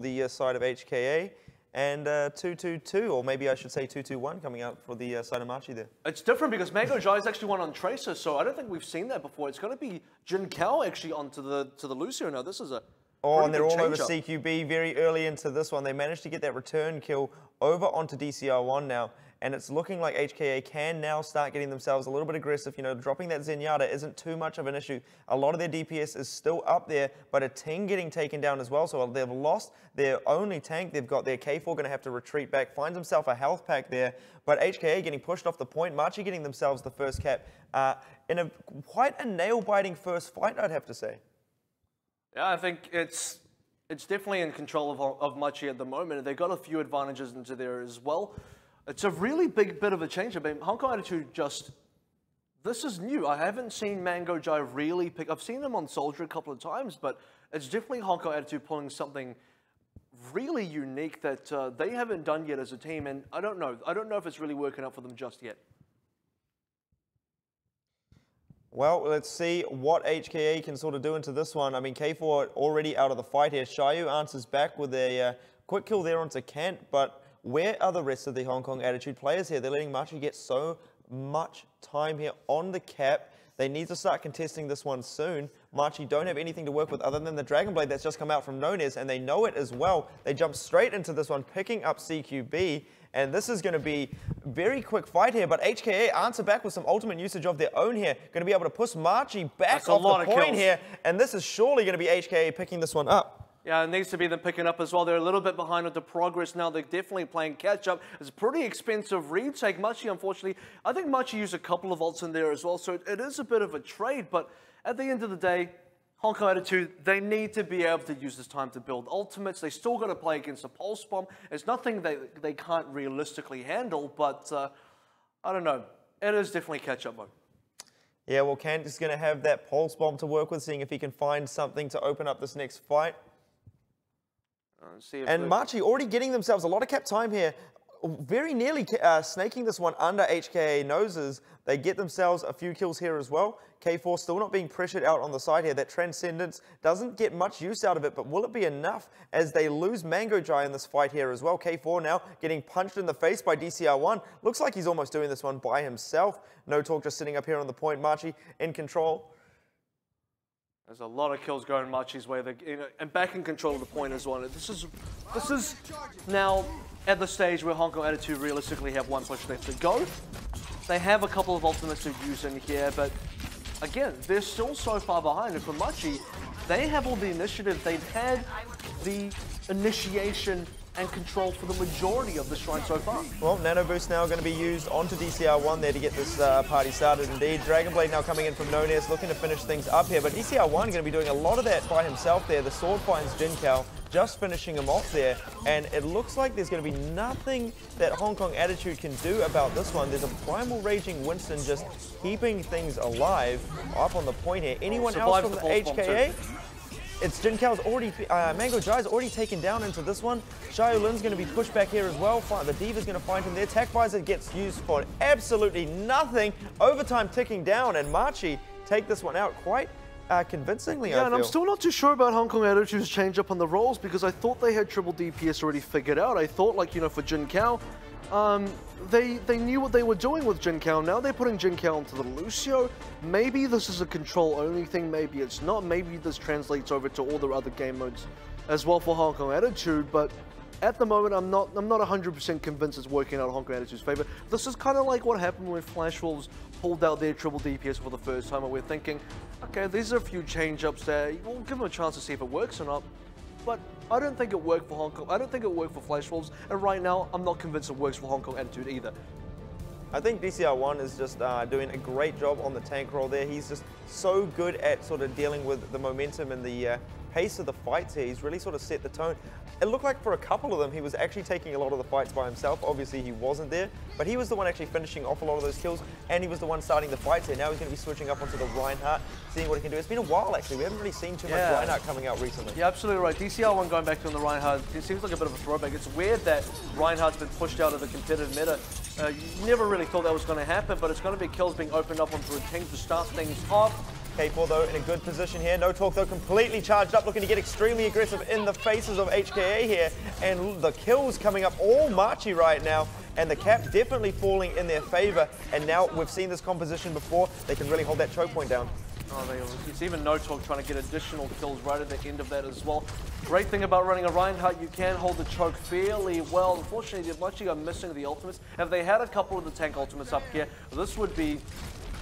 the side of HKA. And 2-2-2, or maybe I should say 2-2-1 coming out for the side of Machi there. It's different because Mango Jai is actually one on Tracer, so I don't think we've seen that before. It's going to be Jin Kao actually onto the Lucio now. This is a and they're all over change-up. CQB very early into this one. They managed to get that return kill over onto DCR1 now. And it's looking like HKA can now start getting themselves a little bit aggressive. You know, dropping that Zenyatta isn't too much of an issue. A lot of their DPS is still up there, but a Ting getting taken down as well. So they've lost their only tank. They've got their K4 going to have to retreat back, finds himself a health pack there. But HKA getting pushed off the point, Machi getting themselves the first cap in quite a nail-biting first fight, I'd have to say. Yeah, I think it's definitely in control of Machi at the moment. They've got a few advantages into there as well. It's a really big bit of a change. I mean, Hong Kong Attitude this is new. I haven't seen Mango Jai really pick. I've seen them on Soldier a couple of times, but it's definitely Hong Kong Attitude pulling something really unique that they haven't done yet as a team, and I don't know. I don't know if it's really working out for them just yet. Well, let's see what HKA can sort of do into this one. I mean, K4 already out of the fight here. Shayu answers back with a quick kill there onto Kent, but where are the rest of the Hong Kong Attitude players here? They're letting Machi get so much time here on the cap. They need to start contesting this one soon. Machi don't have anything to work with other than the Dragon Blade that's just come out from Nonez, and they know it as well. They jump straight into this one, picking up CQB, and this is going to be a very quick fight here, but HKA answer back with some ultimate usage of their own here. Going to be able to push Machi back off the point here, and this is surely going to be HKA picking this one up. Yeah, it needs to be them picking up as well. They're a little bit behind with the progress now. They're definitely playing catch-up. It's a pretty expensive retake. Machi, unfortunately, I think Machi used a couple of ults in there as well, so it is a bit of a trade. But at the end of the day, Hong Kong Attitude, they need to be able to use this time to build ultimates. They still got to play against a Pulse Bomb. It's nothing they can't realistically handle, but I don't know. It is definitely catch-up mode. Yeah, well, Kent is going to have that Pulse Bomb to work with, seeing if he can find something to open up this next fight. And Machi already getting themselves a lot of cap time here, very nearly snaking this one under HKA noses. They get themselves a few kills here as well. K4 still not being pressured out on the side here. That Transcendence doesn't get much use out of it, but will it be enough as they lose Mango Jai in this fight here as well? K4 now getting punched in the face by DCR1. Looks like he's almost doing this one by himself. No Talk just sitting up here on the point. Machi in control. There's a lot of kills going Machi's way, and back in control of the point as well. This is now at the stage where Hong Kong Attitude realistically have one push left to go. They have a couple of ultimates to use in here, but again, they're still so far behind. And for Machi, they have all the initiative. They've had the initiation and control for the majority of the shrine so far. Well, Nano Boost now going to be used onto DCR1 there to get this party started indeed. Dragon Blade now coming in from Nonez, looking to finish things up here, but DCR1 going to be doing a lot of that by himself there. The sword finds Jin Kao, just finishing him off there, and it looks like there's going to be nothing that Hong Kong Attitude can do about this one. There's a Primal Raging Winston just keeping things alive up on the point here. Anyone else from the HKA? It's Jin Kao's already, Mango Jai's already taken down into this one. Xiao Lin's going to be pushed back here as well. The Diva's going to find him there. Tech Visor gets used for absolutely nothing. Overtime ticking down, and Machi take this one out quite convincingly, yeah, and I'm still not too sure about Hong Kong Attitude's change up on the roles, because I thought they had triple DPS already figured out. I thought, like, you know, for Jin Kao, they knew what they were doing with Jin Kao. Now they're putting Jin Kao into the Lucio. Maybe this is a control-only thing, maybe it's not. Maybe this translates over to all the other game modes as well for Hong Kong Attitude, but at the moment, I'm not 100% convinced it's working out in Hong Kong Attitude's favor. This is kind of like what happened when Flash Wolves pulled out their triple DPS for the first time, and we're thinking, okay, these are a few change-ups there. We'll give them a chance to see if it works or not. But I don't think it worked for Hong Kong. I don't think it worked for Flash Wolves, and right now, I'm not convinced it works for Hong Kong Attitude either. I think DCR1 is just doing a great job on the tank roll there. He's just so good at sort of dealing with the momentum and the pace of the fights here. He's really sort of set the tone. It looked like for a couple of them, he was actually taking a lot of the fights by himself. Obviously, he wasn't there, but he was the one actually finishing off a lot of those kills, and he was the one starting the fights here. Now he's going to be switching up onto the Reinhardt, seeing what he can do. It's been a while, actually. We haven't really seen too much Reinhardt coming out recently. Yeah, absolutely right. DCR1 going back to the Reinhardt, it seems like a bit of a throwback. It's weird that Reinhardt's been pushed out of the competitive meta. You never really thought that was going to happen, but it's going to be kills being opened up onto a Ting to start things off. K4 though in a good position here. No Talk though completely charged up, looking to get extremely aggressive in the faces of HKA here. And the kills coming up all Machi right now. And the cap definitely falling in their favor. And now we've seen this composition before. They can really hold that choke point down. Oh, it's even No Talk trying to get additional kills right at the end of that as well. Great thing about running a Reinhardt, you can hold the choke fairly well. Unfortunately, they're Machi are missing the ultimates. If they had a couple of the tank ultimates up here, this would be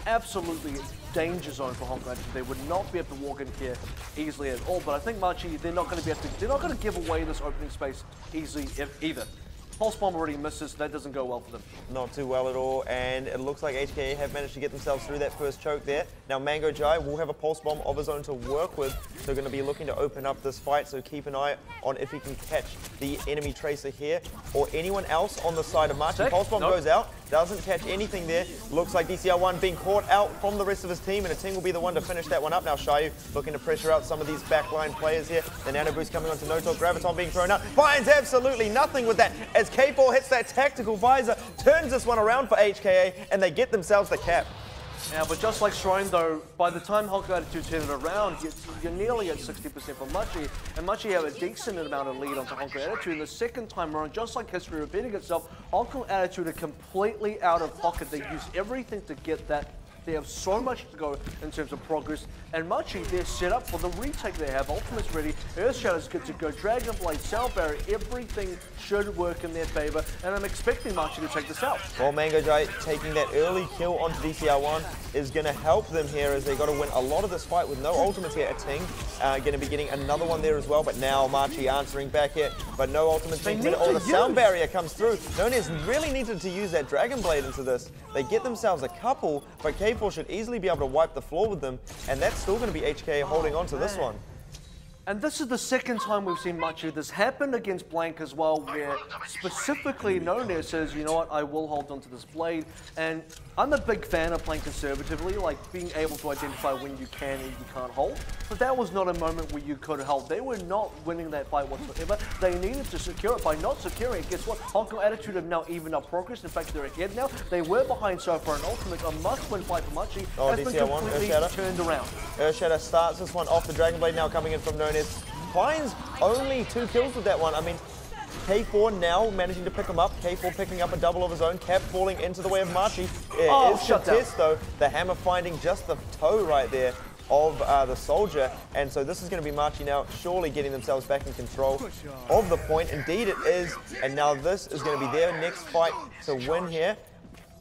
absolutely danger zone for Honk Attitude. They would not be able to walk in here easily at all. But I think Machi, they're not going to be able to. They're not going to give away this opening space easily either. Pulse Bomb already misses, that doesn't go well for them. Not too well at all, and it looks like HKA have managed to get themselves through that first choke there. Now Mango Jai will have a Pulse Bomb of his own to work with, so going to be looking to open up this fight, so keep an eye on if he can catch the enemy Tracer here, or anyone else on the side of Machi. Pulse Bomb goes out, doesn't catch anything there. Looks like DCR1 being caught out from the rest of his team, and Ating will be the one to finish that one up. Now Shayu looking to pressure out some of these backline players here. The Nano Boost coming onto No Talk, Graviton being thrown out. Finds absolutely nothing with that, as K4 hits that tactical visor, turns this one around for HKA, and they get themselves the cap. Yeah, but just like Shrine though, by the time Honk Attitude turn it around, you're nearly at 60% for Machi, and Machi have a decent amount of lead onto Honk Attitude. And the second time around, just like history repeating itself, Honk Attitude are completely out of pocket. They use everything to get that. They have so much to go in terms of progress. And Machi, they're set up for the retake. They have ultimates ready. Earth Shadow's good to go. Dragon Blade, Sound Barrier, everything should work in their favor. And I'm expecting Machi to take this out. Well, Mango Jai taking that early kill onto DCR1 is going to help them here, as they got to win a lot of this fight with no ultimates here. Ating going to be getting another one there as well. But now Machi answering back here, but no ultimates. Oh, the Sound Barrier comes through. Nonez really needed to use that Dragon Blade into this. They get themselves a couple, but K4 should easily be able to wipe the floor with them, and that's still going to be HK holding on to this one. And this is the second time we've seen Machi. This happened against Blank as well, where specifically Nonez says, you know what, I will hold on to this blade. And I'm a big fan of playing conservatively, like being able to identify when you can and you can't hold. But that was not a moment where you could hold. They were not winning that fight whatsoever. They needed to secure it. By not securing it, guess what? Honk Attitude have now evened up progress. In fact, they're ahead now. They were behind so far, an ultimate, a must-win fight for Machi. Oh, has been completely turned around. Earth Shadow starts this one off. The Dragon Blade now coming in from Nonez. Finds only 2 kills with that one. I mean, K4 now managing to pick him up. K4 picking up a double of his own. Cap falling into the way of Machi. It is Contest though. The hammer finding just the toe right there of the soldier. And so this is going to be Machi now surely getting themselves back in control of the point. Indeed it is. And now this is going to be their next fight to win here.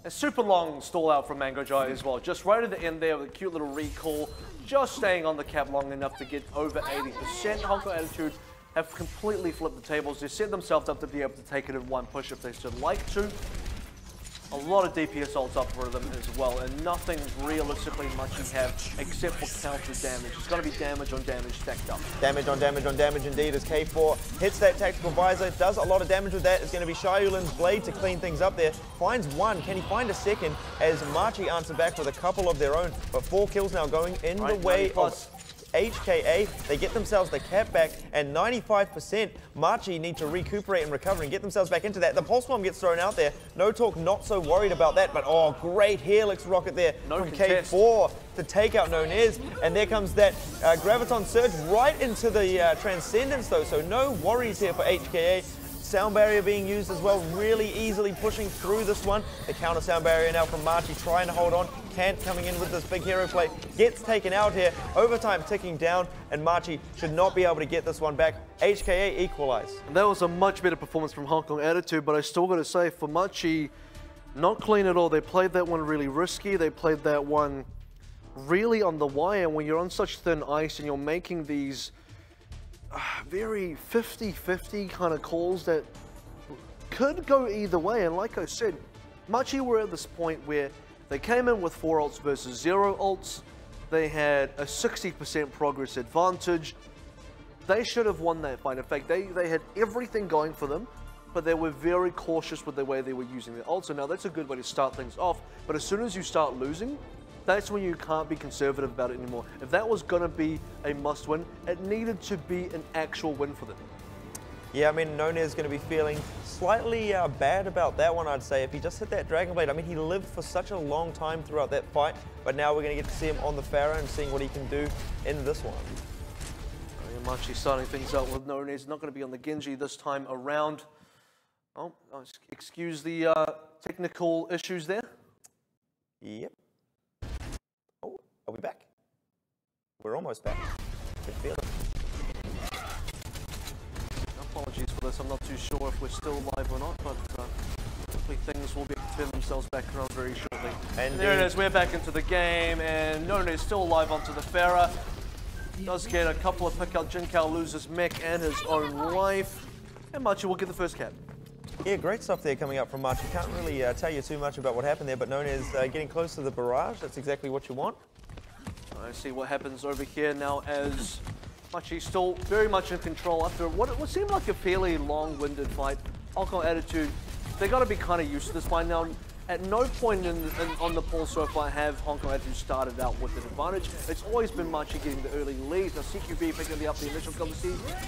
A super long stall out from Mango Jai as well. Just right at the end there with a cute little recall. Just staying on the cap long enough to get over 80%. Honk Attitude have completely flipped the tables. They set themselves up to be able to take it in one push if they should like to. A lot of DPS ults up for them as well, and nothing realistically much you have except for counter damage. It's going to be damage on damage stacked up. Damage on damage on damage indeed, as K4 hits that tactical visor, does a lot of damage with that. It's going to be Shayulin's blade to clean things up there. Finds one, can he find a second? As Machi answer back with a couple of their own, but 4 kills now going in the way of HKA. They get themselves the cap back, and 95%. Machi need to recuperate and recover and get themselves back into that. The Pulse Bomb gets thrown out there. No Talk not so worried about that, but oh, great Helix rocket there from K4 to take out Nonez. And there comes that Graviton Surge right into the Transcendence though, so no worries here for HKA. Sound Barrier being used as well, really easily pushing through this one. The counter Sound Barrier now from Machi trying to hold on. Kant coming in with this big hero play, gets taken out here. Overtime ticking down, and Machi should not be able to get this one back. HKA equalize. And that was a much better performance from Hong Kong Attitude, but I still got to say, for Machi, not clean at all. They played that one really risky. They played that one really on the wire. When you're on such thin ice and you're making these very 50-50 kind of calls that could go either way. And like I said, Machi were at this point where they came in with 4 ults versus 0 ults. They had a 60% progress advantage. They should have won that fight. In fact, they had everything going for them, but they were very cautious with the way they were using their ults. So now that's a good way to start things off. But as soon as you start losing, that's when you can't be conservative about it anymore. If that was going to be a must-win, it needed to be an actual win for them. Yeah, I mean, None is going to be feeling slightly bad about that one, I'd say. If he just hit that Dragon Blade, I mean, he lived for such a long time throughout that fight, but now we're going to get to see him on the Pharah and seeing what he can do in this one. Machi starting things out with None. He's not going to be on the Genji this time around. Oh, excuse the technical issues there. Yep. Oh, are we back? We're almost back. Good feeling. Apologies for this. I'm not too sure if we're still live or not, but hopefully things will be able to turn themselves back around very shortly. And there it is. We're back into the game, and None is still live onto the Pharah. Does get a couple of pickup. Jinkao loses mech and his own life, and Machi will get the first cap. Yeah, great stuff there coming up from Machi. Can't really tell you too much about what happened there, but None is getting close to the barrage. That's exactly what you want. I see what happens over here now as Machi's still very much in control after what seemed like a fairly long-winded fight. Hong Kong Attitude, they got to be kind of used to this by now. At no point on the poll so far have Hong Kong Attitude started out with an advantage. It's always been Machi getting the early lead. Now CQB picking up the initial couple of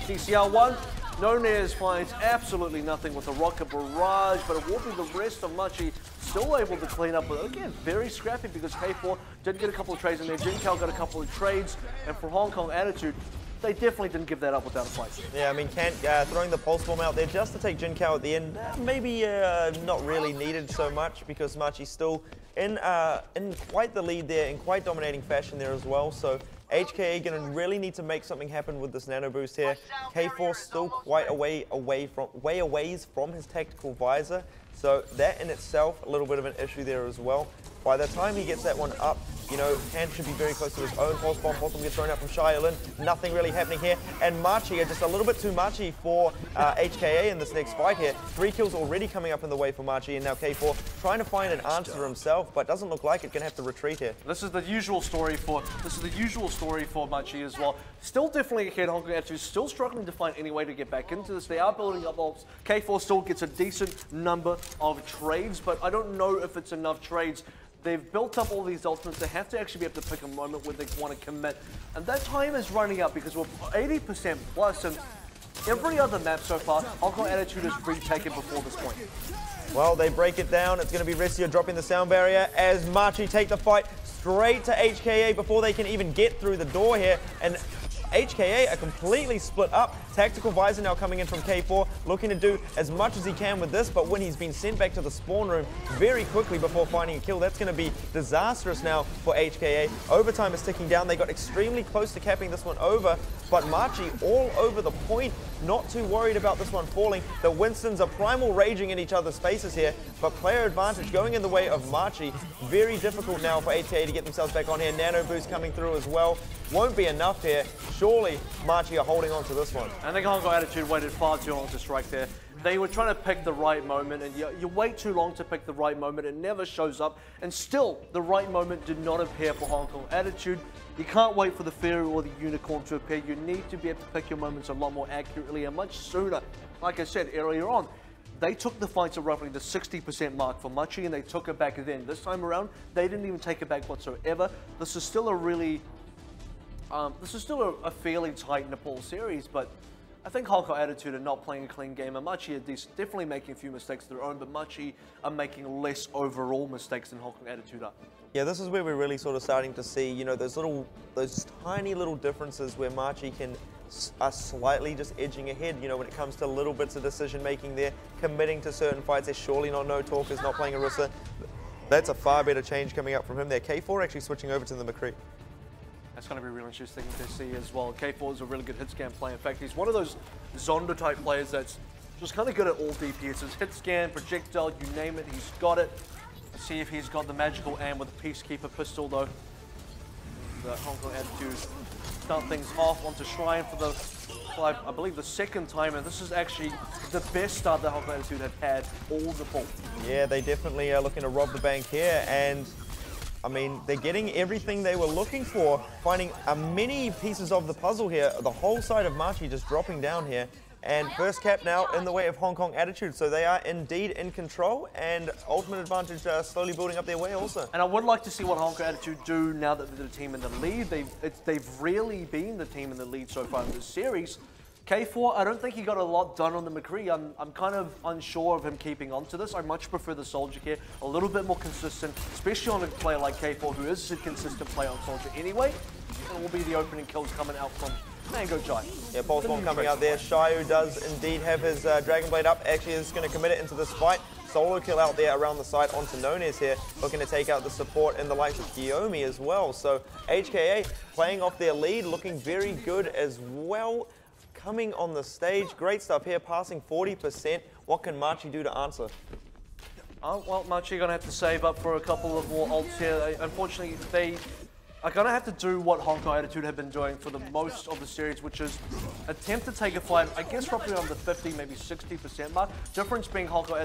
DCR1. None finds absolutely nothing with the rocket barrage, but it will be the rest of Machi still able to clean up. But again, very scrappy because K4 did get a couple of trades in there. Jinkao got a couple of trades, and for Hong Kong Attitude, they definitely didn't give that up without a fight. Yeah, I mean, throwing the Pulse Bomb out there just to take Jinkao at the end, maybe not really needed so much because Machi's still in quite the lead there, in quite dominating fashion there as well. So HKA going to really need to make something happen with this nano boost here. K4 still quite a way ways from his tactical visor. So that in itself, a little bit of an issue there as well. By the time he gets that one up, you know, Hand should be very close to his own Pulse Bomb. Pulse Bomb gets thrown out from Shiolin. Nothing really happening here. And Machi are just a little bit too Machi for HKA in this next fight here. 3 kills already coming up in the way for Machi, and now K4 trying to find an answer himself, but doesn't look like it. Gonna have to retreat here. This is the usual story for Machi as well. Still definitely ahead. Hong Kong Attitude still struggling to find any way to get back into this. They are building up ults. K4 still gets a decent number of trades, but I don't know if it's enough trades. They've built up all these ultimates. They have to actually be able to pick a moment where they want to commit. And that time is running out because we're 80% plus, and every other map so far, Hong Kong Attitude has retaken before this point. Well, they break it down. It's going to be Resio dropping the sound barrier as Machi take the fight straight to HKA before they can even get through the door here. And HKA are completely split up. Tactical Visor now coming in from K4, looking to do as much as he can with this, but when he's been sent back to the spawn room very quickly before finding a kill, that's going to be disastrous now for HKA. Overtime is ticking down. They got extremely close to capping this one over, but Machi all over the point, not too worried about this one falling. The Winstons are primal raging in each other's faces here, but player advantage going in the way of Machi. Very difficult now for HKA to get themselves back on here. Nano boost coming through as well. Won't be enough here. Surely Machi are holding on to this one. I think Hong Kong Attitude waited far too long to strike there. They were trying to pick the right moment, and you wait too long to pick the right moment. It never shows up, and still, the right moment did not appear for Hong Kong Attitude. You can't wait for the Fairy or the Unicorn to appear. You need to be able to pick your moments a lot more accurately and much sooner. Like I said earlier on, they took the fight to roughly the 60% mark for Machi, and they took it back then. This time around, they didn't even take it back whatsoever. This is still a really... a fairly tight Nepal series, but I think Hong Kong Attitude are not playing a clean game, and Machi are definitely making a few mistakes of their own, but Machi are making less overall mistakes than Hong Kong Attitude are. Yeah, this is where we're really sort of starting to see, you know, those tiny little differences where Machi are slightly just edging ahead, you know, when it comes to little bits of decision making there, committing to certain fights. They're surely not No Talkers, not playing Orisa. That's a far better change coming up from him there. K4 actually switching over to the McCree. That's going to be really interesting to see as well. K4 is a really good hit scan player. In fact, he's one of those Zonda type players that's just kind of good at all DPSs. Hit scan, projectile, you name it, he's got it. Let's see if he's got the magical aim with the Peacekeeper pistol though. The Hong Kong Attitude start things off onto Shrine for the, I believe, the second time, and this is actually the best start that Hong Kong Attitude have had all the ball. Yeah, they definitely are looking to rob the bank here, and I mean, they're getting everything they were looking for, finding many pieces of the puzzle here. The whole side of Machi just dropping down here. And first cap now in the way of Hong Kong Attitude. So they are indeed in control, and ultimate advantage slowly building up their way also. And I would like to see what Hong Kong Attitude do now that they're the team in the lead. They've really been the team in the lead so far in this series. K4, I don't think he got a lot done on the McCree. I'm kind of unsure of him keeping on to this. I much prefer the Soldier here, a little bit more consistent, especially on a player like K4, who is a consistent player on Soldier anyway. And will be the opening kills coming out from Mango Jai. Yeah, Pulse Bomb coming out there. Shayu does indeed have his Dragon Blade up. Actually is going to commit it into this fight. Solo kill out there around the side onto Nonez here, looking to take out the support and the likes of Kiyomi as well. So HKA playing off their lead, looking very good as well. Coming on the stage, great stuff here, passing 40%. What can Machi do to answer? Well, Machi are going to have to save up for a couple of more ults here. Unfortunately, they are going to have to do what Hong Kong Attitude have been doing for the most of the series, which is attempt to take a fight, I guess roughly on the 50, maybe 60% mark. Difference being Hong Kong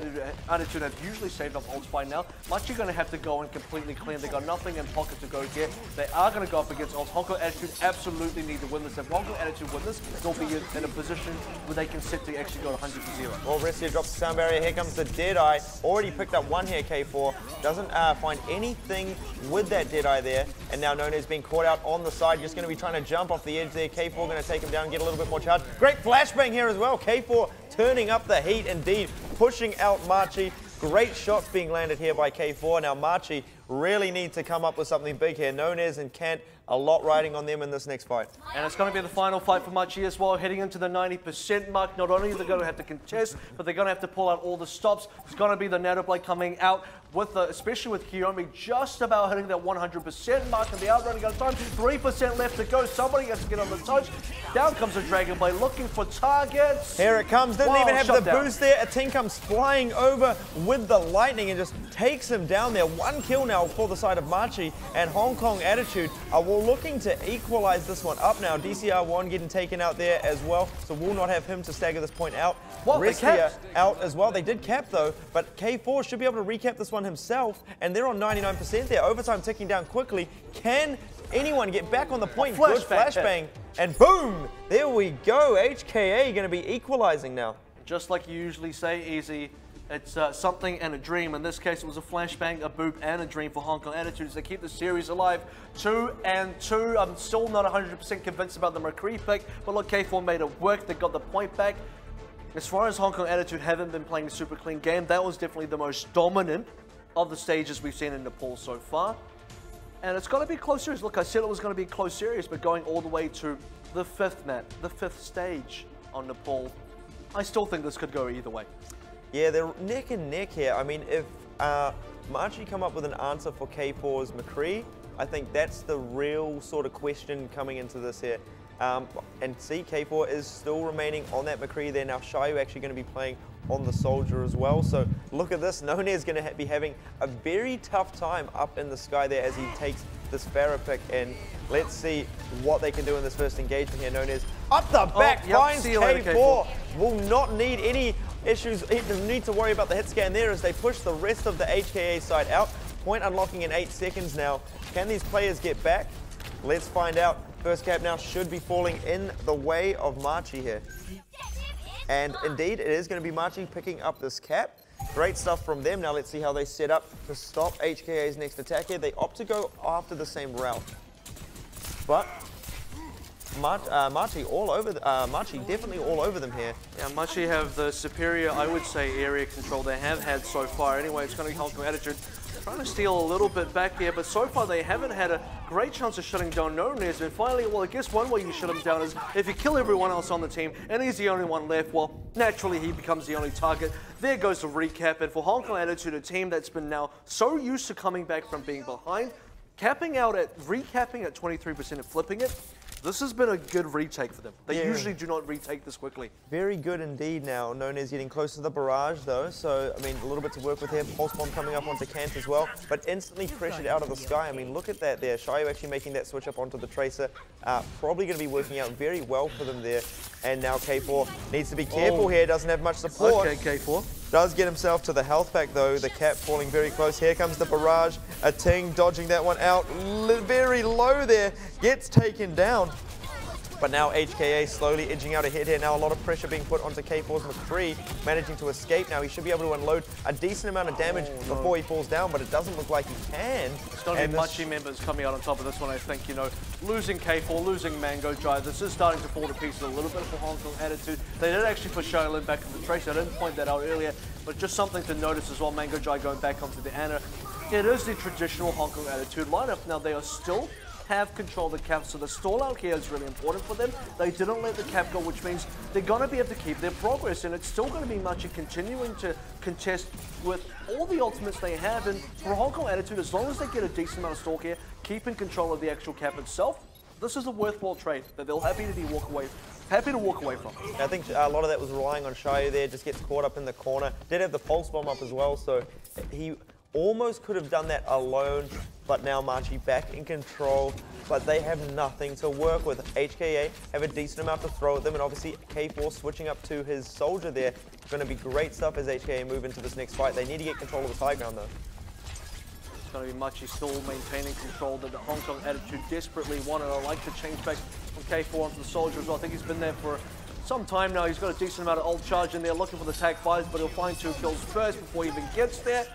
Attitude have usually saved up ults by now. Machi are going to have to go and completely clean. They got nothing in pocket to go here. They are going to go up against ults. Hong Kong Attitude absolutely need to win this. If Hong Kong Attitude win this, they'll be in a position where they can sit to actually go 100-0. Well, Restia drops the sound barrier. Here comes the Deadeye. Already picked up one here, K4. Doesn't find anything with that Deadeye there. And now Nonez being caught out on the side. Just going to be trying to jump off the edge there. K4 going to take him down, get a little bit more charge. Great flashbang here as well. K4 turning up the heat indeed, pushing out Machi. Great shots being landed here by K4. Now Machi really need to come up with something big here. Nonez and Kant, a lot riding on them in this next fight. And it's going to be the final fight for Machi as well, heading into the 90% mark. Not only are they going to have to contest, but they're going to have to pull out all the stops. It's going to be the Nato Blade coming out, with especially with Kiyomi just about hitting that 100% mark, and the outrunning out of time. 3% left to go. Somebody has to get on the touch. Down comes the Dragon Blade, looking for targets. Here it comes. Didn't even have the boost there. A team comes flying over with the lightning and just takes him down there. One kill now for the side of Machi, and Hong Kong Attitude are looking to equalize this one up now. DCR1 getting taken out there as well, so we'll not have him to stagger this point out. Restia out as well. They did cap though, but K4 should be able to recap this one himself, and they're on 99% there. Overtime ticking down quickly. Can anyone get back on the point? Good flashbang, and boom! There we go. HKA going to be equalizing now. Just like you usually say, Easy, it's something and a dream. In this case, it was a flashbang, a boop, and a dream for Hong Kong Attitudes. They keep the series alive 2-2. I'm still not 100% convinced about the McCree pick, but look, K4 made it work. They got the point back. As far as Hong Kong Attitude haven't been playing a super clean game, that was definitely the most dominant of the stages we've seen in Nepal so far. And it's going to be close series. Look, I said it was going to be a close series, but going all the way to the fifth map, the fifth stage on Nepal, I still think this could go either way. Yeah, they're neck and neck here. I mean, if Machi come up with an answer for K4's McCree, I think that's the real sort of question coming into this here. And see, K4 is still remaining on that McCree there. Now Shayu actually going to be playing on the Soldier as well. So look at this. Nonez is going to be having a very tough time up in the sky there as he takes this Pharah pick. And let's see what they can do in this first engagement here. Nonez up the back, finds K4. Will not need any issues. He doesn't need to worry about the hit scan there as they push the rest of the HKA side out. Point unlocking in 8 seconds now. Can these players get back? Let's find out. First cap now should be falling in the way of Machi here. And indeed, it is going to be Machi picking up this cap. Great stuff from them. Now let's see how they set up to stop HKA's next attack here. They opt to go after the same route. But Machi all over, Machi definitely all over them here. Yeah, Machi have the superior, I would say, area control they have had so far. Anyway, it's going to be Hong Kong Attitude trying to steal a little bit back here, but so far they haven't had a great chance of shutting down Nonez. And finally, well, I guess one way you shut him down is if you kill everyone else on the team and he's the only one left, well, naturally he becomes the only target. There goes the recap, and for Hong Kong Attitude, a team that's been now so used to coming back from being behind, recapping at 23% and flipping it, this has been a good retake for them. They usually do not retake this quickly. Very good indeed now. Nonez getting close to the barrage though, so I mean a little bit to work with here. Pulse bomb coming up onto Kant as well, but instantly pressured out of the sky. I mean look at that there. Shayu actually making that switch up onto the Tracer. Probably going to be working out very well for them there. And now K4 needs to be careful here, doesn't have much support. Okay, K4. Does get himself to the health pack though, the cap falling very close. Here comes the barrage, a Ting dodging that one out, very low there, gets taken down. But now HKA slowly edging out ahead here. Now a lot of pressure being put onto K4's McCree, managing to escape. Now he should be able to unload a decent amount of damage before he falls down, but it doesn't look like he can. It's going to be Machi members coming out on top of this one, I think. You know, losing K4, losing Mango Jai, this is starting to fall to pieces a little bit for Hong Kong Attitude. They did actually push Shaolin back into the trace. I didn't point that out earlier, but just something to notice as well. Mango Jai going back onto the Ana. It is the traditional Hong Kong Attitude lineup. Now they are still have control of the cap, so the stall out here is really important for them. They didn't let the cap go, which means they're going to be able to keep their progress, and it's still going to be Machi continuing to contest with all the ultimates they have. And for Hong Kong Attitude, as long as they get a decent amount of stalk here, keeping control of the actual cap itself, this is a worthwhile trade that they'll happy to walk away from. I think a lot of that was relying on Shayu there, just gets caught up in the corner. Did have the pulse bomb up as well, so he almost could have done that alone, but now Machi back in control, but they have nothing to work with. HKA have a decent amount to throw at them, and obviously K4 switching up to his soldier there. It's going to be great stuff as HKA move into this next fight. They need to get control of this high ground though. It's going to be Machi still maintaining control that the Hong Kong Attitude desperately wanted. I like the change back from K4 onto the soldier as well. I think he's been there for some time now. He's got a decent amount of ult charge in there, looking for the tag fires, but he'll find 2 kills first before he even gets there.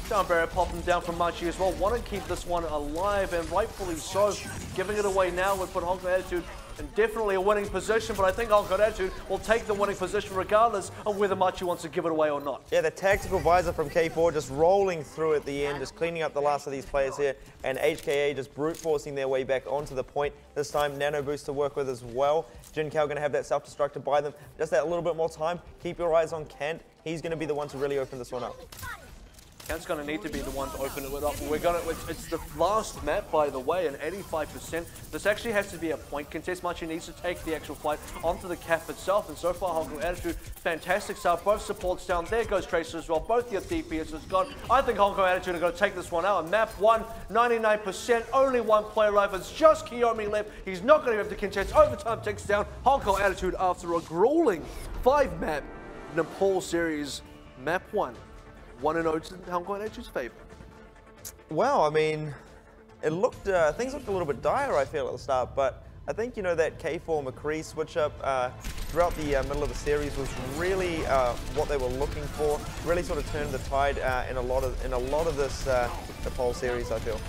Down barrier popping down from Machi as well. Want to keep this one alive, and rightfully so. Giving it away now would put Hong Kong Attitude in definitely a winning position, but I think Hong Kong Attitude will take the winning position regardless of whether Machi wants to give it away or not. Yeah, the tactical visor from K4 just rolling through at the end, just cleaning up the last of these players here, and HKA just brute forcing their way back onto the point. This time, Nano Boost to work with as well. Jin Kao going to have that self-destruct to buy them. Just that little bit more time. Keep your eyes on Kent. He's going to be the one to really open this one up. Kent's going to need to be the one to open it up. It's the last map, by the way, and 85%. This actually has to be a point contest. Machi needs to take the actual fight onto the cap itself, and so far, Hong Kong Attitude, fantastic start. Both supports down. There goes Tracer as well. Both your DPS is gone. I think Hong Kong Attitude are going to take this one out. And map 1, 99%, only one player left. It's just Kiyomi left. He's not going to be able to contest. Overtime takes down Hong Kong Attitude after a grueling 5-map Nepal series. Map 1. 1-0 to Hong Kong Attitude's favor. Well, I mean, it looked things looked a little bit dire, I feel, at the start, but I think, you know, that K4 McCree switch up throughout the middle of the series was really what they were looking for. Really sort of turned the tide in a lot of this Nepal series, I feel.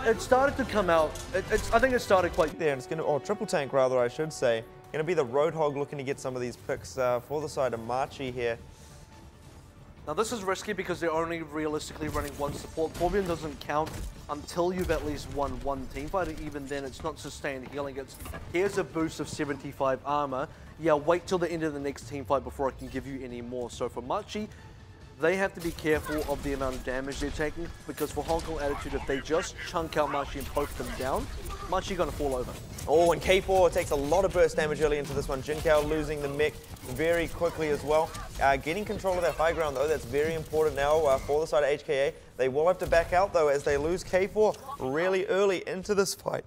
It started to come out. I think it started quite there, and it's going to, or triple tank rather, I should say. Going to be the Roadhog looking to get some of these picks for the side of Machi here. Now this is risky because they're only realistically running one support. Torbjorn doesn't count until you've at least won one teamfight, and even then it's not sustained healing. It's here's a boost of 75 armor. Yeah, wait till the end of the next teamfight before I can give you any more. So for Machi, they have to be careful of the amount of damage they're taking, because for Hong Kong Attitude, if they just chunk out Machi and poke them down, Machi gonna fall over. Oh, and K4 takes a lot of burst damage early into this one. Jin Kao losing the mech very quickly as well. Getting control of that high ground though, that's very important now for the side of HKA. They will have to back out though as they lose K4 really early into this fight.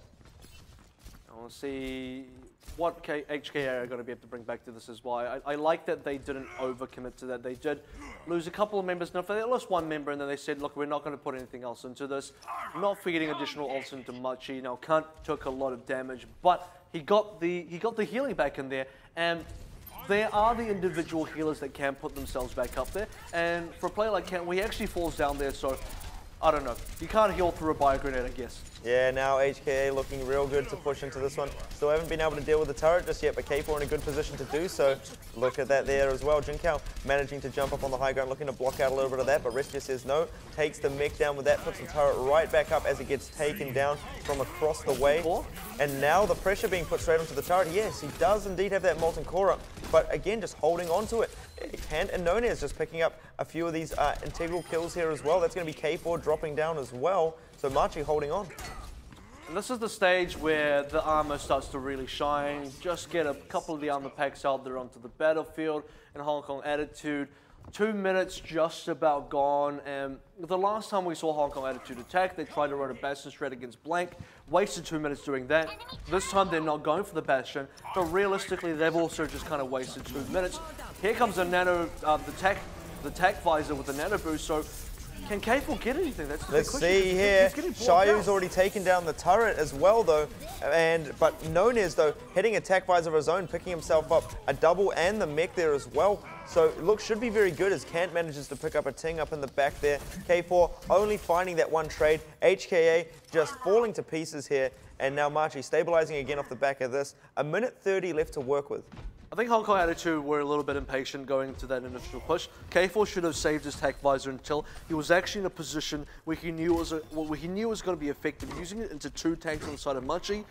I want to see what HKA are going to be able to bring back to this as well. I like that they didn't overcommit to that. They did lose a couple of members. Now, they lost one member, and then they said, look, we're not going to put anything else into this. Not feeding additional ults into Machi. Now, Kant took a lot of damage, but he got the healing back in there, and there are the individual healers that can put themselves back up there. And for a player like Kant, he actually falls down there, so I don't know. You can't heal through a bio grenade, I guess. Yeah, now HKA looking real good to push into this one. Still haven't been able to deal with the turret just yet, but K4 in a good position to do so. Look at that there as well. Jin Kao managing to jump up on the high ground, looking to block out a little bit of that, but Restia says no. Takes the mech down with that, puts the turret right back up as it gets taken down from across the way. And now the pressure being put straight onto the turret. Yes, he does indeed have that Molten Core up, but again, just holding on to it. Kant and Nonez just picking up a few of these integral kills here as well. That's going to be K4 dropping down as well. So Machi holding on. And this is the stage where the armor starts to really shine. Just get a couple of the armor packs out there onto the battlefield in Hong Kong Attitude. 2 minutes just about gone, and the last time we saw Hong Kong Attitude attack, they tried to run a Bastion strat against Blank, wasted 2 minutes doing that. This time they're not going for the Bastion, but realistically they've also just kind of wasted 2 minutes. Here comes a nano, the tac visor with the nano boost, so Can K4 get anything? That's the Let's big question. see here. Shayu's out. already taken down the turret as well, though. But Nonez, though, hitting attack visor of his own, picking himself up a double and the mech there as well. So, look, should be very good as Kant manages to pick up a ting up in the back there. K4 only finding that one trade. HKA just falling to pieces here. And now Machi stabilizing again off the back of this. A minute 30 left to work with. I think Hong Kong Attitude were a little bit impatient going into that initial push. K4 should have saved his tack visor until he was actually in a position where he knew it was going to be effective, using it into 2 tanks on the side of Machi.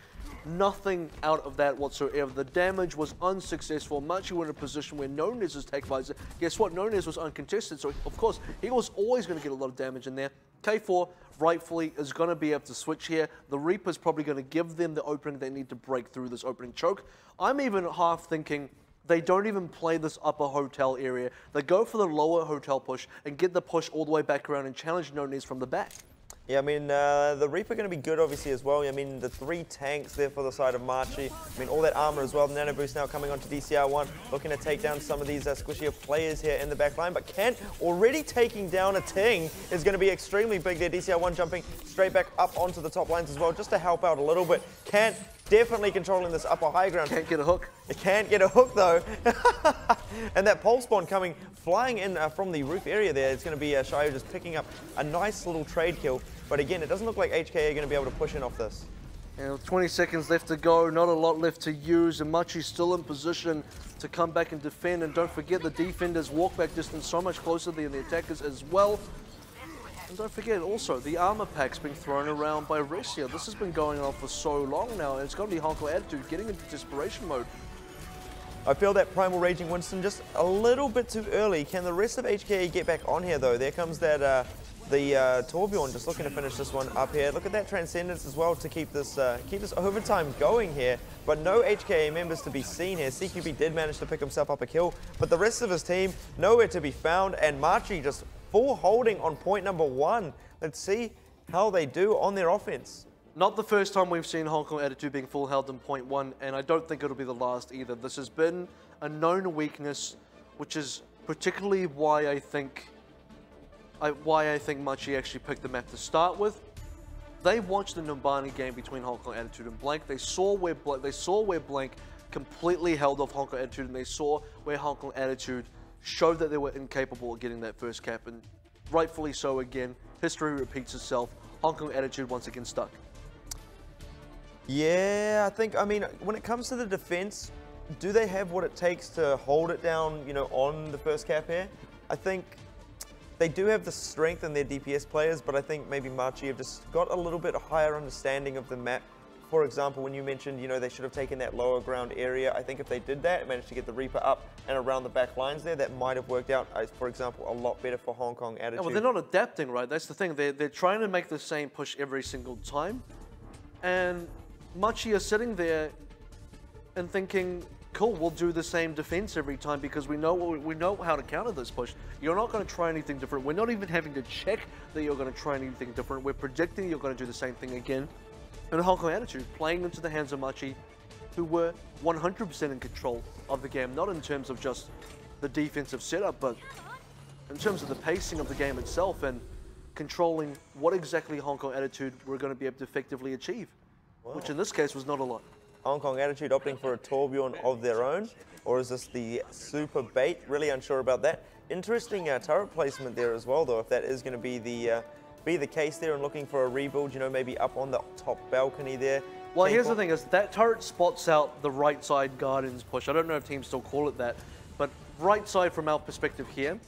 Nothing out of that whatsoever. The damage was unsuccessful. Machi were in a position where Nonez's tack visor, guess what? Nonez was uncontested, so of course he was always going to get a lot of damage in there. K4 rightfully is going to be able to switch here. The Reaper's probably going to give them the opening they need to break through this opening choke. I'm even half thinking they don't even play this upper hotel area. They go for the lower hotel push and get the push all the way back around and challenge Nonez from the back. Yeah, I mean, the Reaper going to be good, obviously, as well. I mean, the 3 tanks there for the side of Machi. I mean, all that armor as well. The Nano Boost now coming onto DCR1, looking to take down some of these squishier players here in the back line. But Kant already taking down a ting is going to be extremely big there. DCR1 jumping straight back up onto the top lines as well, just to help out a little bit. Kant definitely controlling this upper high ground. Can't get a hook. It can't get a hook, though. And that pole spawn coming, flying in from the roof area there. It's going to be Shayo just picking up a nice little trade kill. But again, it doesn't look like HK are going to be able to push in off this. And with 20 seconds left to go, not a lot left to use, and Machi's still in position to come back and defend. And don't forget, the defenders walk back distance so much closer than the attackers as well. And don't forget also, the armor pack's being thrown around by Ressia. This has been going on for so long now, and it's going to be Hong Kong Attitude getting into desperation mode. I feel that Primal Raging Winston just a little bit too early. Can the rest of HKA get back on here, though? There comes that the Torbjorn just looking to finish this one up here. Look at that Transcendence as well to keep this overtime going here. But no HKA members to be seen here. CQB did manage to pick himself up a kill, but the rest of his team nowhere to be found. And Machi just full holding on point number 1. Let's see how they do on their offense. Not the first time we've seen Hong Kong Attitude being full held in point 1, and I don't think it'll be the last either. This has been a known weakness, which is particularly why I think Machi actually picked the map to start with. They watched the Numbani game between Hong Kong Attitude and Blank. They saw where Blank completely held off Hong Kong Attitude, and they saw where Hong Kong Attitude showed that they were incapable of getting that first cap, and rightfully so again. History repeats itself. Hong Kong Attitude once again stuck. Yeah, I mean, when it comes to the defense, do they have what it takes to hold it down, you know, on the first cap here? I think they do have the strength in their DPS players, but I think maybe Machi have just got a little bit higher understanding of the map. For example, when you mentioned, you know, they should have taken that lower ground area, I think if they did that, managed to get the Reaper up and around the back lines there, that might have worked out, for example, a lot better for Hong Kong Attitude. Yeah, well, they're not adapting, right? That's the thing. They're trying to make the same push every single time. And Machi are sitting there and thinking, cool, we'll do the same defense every time because we know how to counter this push. You're not going to try anything different. We're not even having to check that you're going to try anything different. We're predicting you're going to do the same thing again. And Hong Kong Attitude playing into the hands of Machi, who were 100% in control of the game, not in terms of just the defensive setup, but in terms of the pacing of the game itself and controlling what exactly Hong Kong Attitude were going to be able to effectively achieve, which in this case was not a lot. Hong Kong Attitude opting for a Torbjorn of their own, or is this the super bait? Really unsure about that. Interesting turret placement there as well, though, if that is going to be the case there and looking for a rebuild, you know, maybe up on the top balcony there. Well, here's the thing, is that turret spots out the right side Guardians push. I don't know if teams still call it that, but right side from our perspective here,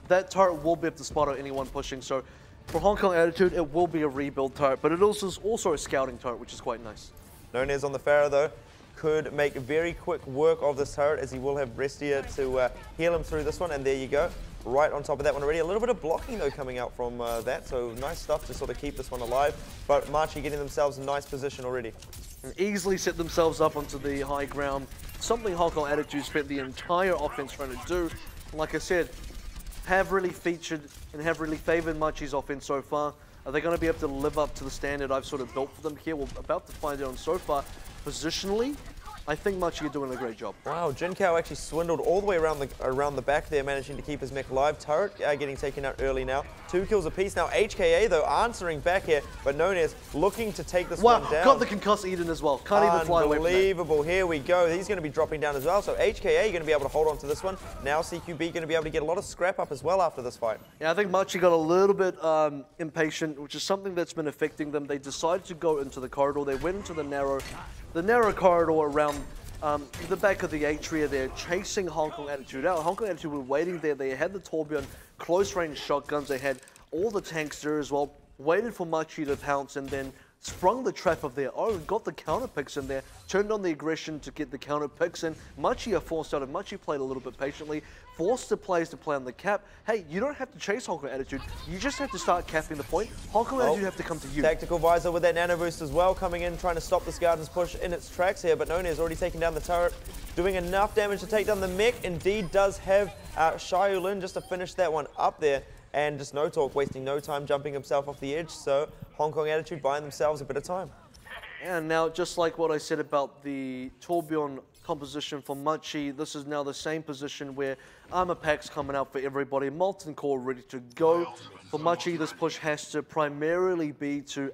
that turret will be able to spot out anyone pushing. So for Hong Kong Attitude, it will be a rebuild turret, but it is also a scouting turret, which is quite nice. Nonez on the Pharaoh, though, could make very quick work of this turret as he will have Restia to heal him through this one, and there you go. Right on top of that one already. A little bit of blocking, though, coming out from that, so nice stuff to sort of keep this one alive. But Machi getting themselves in a nice position already. And easily set themselves up onto the high ground, something Hong Kong Attitude spent the entire offense trying to do. Like I said, have really featured and have really favored Machi's offense so far. Are they going to be able to live up to the standard I've sort of built for them here? We're about to find out on so far. Positionally, I think Machi are doing a great job. Wow, Jinkao actually swindled all the way around the back there, managing to keep his mech alive. Turret getting taken out early now. 2 kills apiece. Now HKA, though, answering back here, but Nunez looking to take this one down. Got the concuss Eden as well. Can't even fly away from that. Unbelievable. Here we go. He's going to be dropping down as well. So HKA going to be able to hold on to this one. Now CQB going to be able to get a lot of scrap up as well after this fight. Yeah, I think Machi got a little bit impatient, which is something that's been affecting them. They decided to go into the corridor. They went into the narrow corridor around the back of the Atria there, chasing Hong Kong Attitude out. Hong Kong Attitude were waiting there. They had the Tourbillon close-range shotguns. They had all the tanks there as well. Waited for Machi to pounce and then sprung the trap of their own. Got the counter picks in there. Turned on the aggression to get the counter picks in. Machi are forced out, and Machi played a little bit patiently. Forced the players to play on the cap. Hey, you don't have to chase Hong Kong Attitude. You just have to start capping the point. Hong Kong Attitude have to come to you. Tactical Visor with that nano boost as well, coming in, trying to stop this Garden's push in its tracks here, but None has already taken down the turret, doing enough damage to take down the mech. Indeed does have Xiaolin just to finish that one up there, and just No Talk wasting no time jumping himself off the edge, so Hong Kong Attitude buying themselves a bit of time. And now, just like what I said about the Tourbillon composition for Machi, this is now the same position where armor packs coming out for everybody, Molten Core ready to go. For Machi, this push has to primarily be to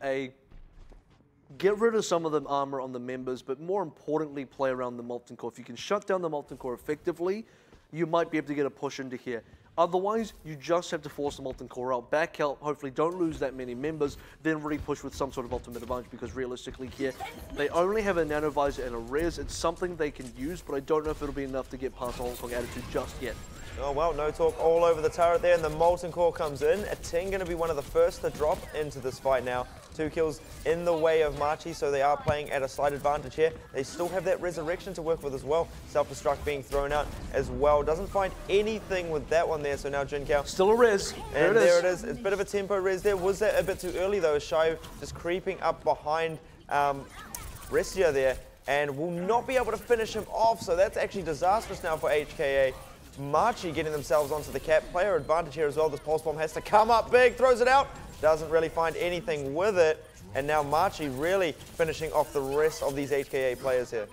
get rid of some of the armor on the members, but more importantly, play around the Molten Core. If you can shut down the Molten Core effectively, you might be able to get a push into here. Otherwise, you just have to force the Molten Core out, back out, hopefully don't lose that many members, then really push with some sort of ultimate advantage, because realistically here, they only have a Nano Visor and a Res. It's something they can use, but I don't know if it'll be enough to get past the Hong Kong Attitude just yet. Oh well, No Talk all over the turret there, and the Molten Core comes in. A Ting going to be one of the first to drop into this fight now. 2 kills in the way of Machi, so they are playing at a slight advantage here. They still have that Resurrection to work with as well. Self-destruct being thrown out as well. Doesn't find anything with that one there, so now Jinkao. Still a Res. And there it is. It's a bit of a tempo Res there. Was that a bit too early though? Shai just creeping up behind Restia there, and will not be able to finish him off, so that's actually disastrous now for HKA. Machi getting themselves onto the cap. Player advantage here as well. This Pulse Bomb has to come up big, throws it out. Doesn't really find anything with it. And now Machi really finishing off the rest of these HKA players here.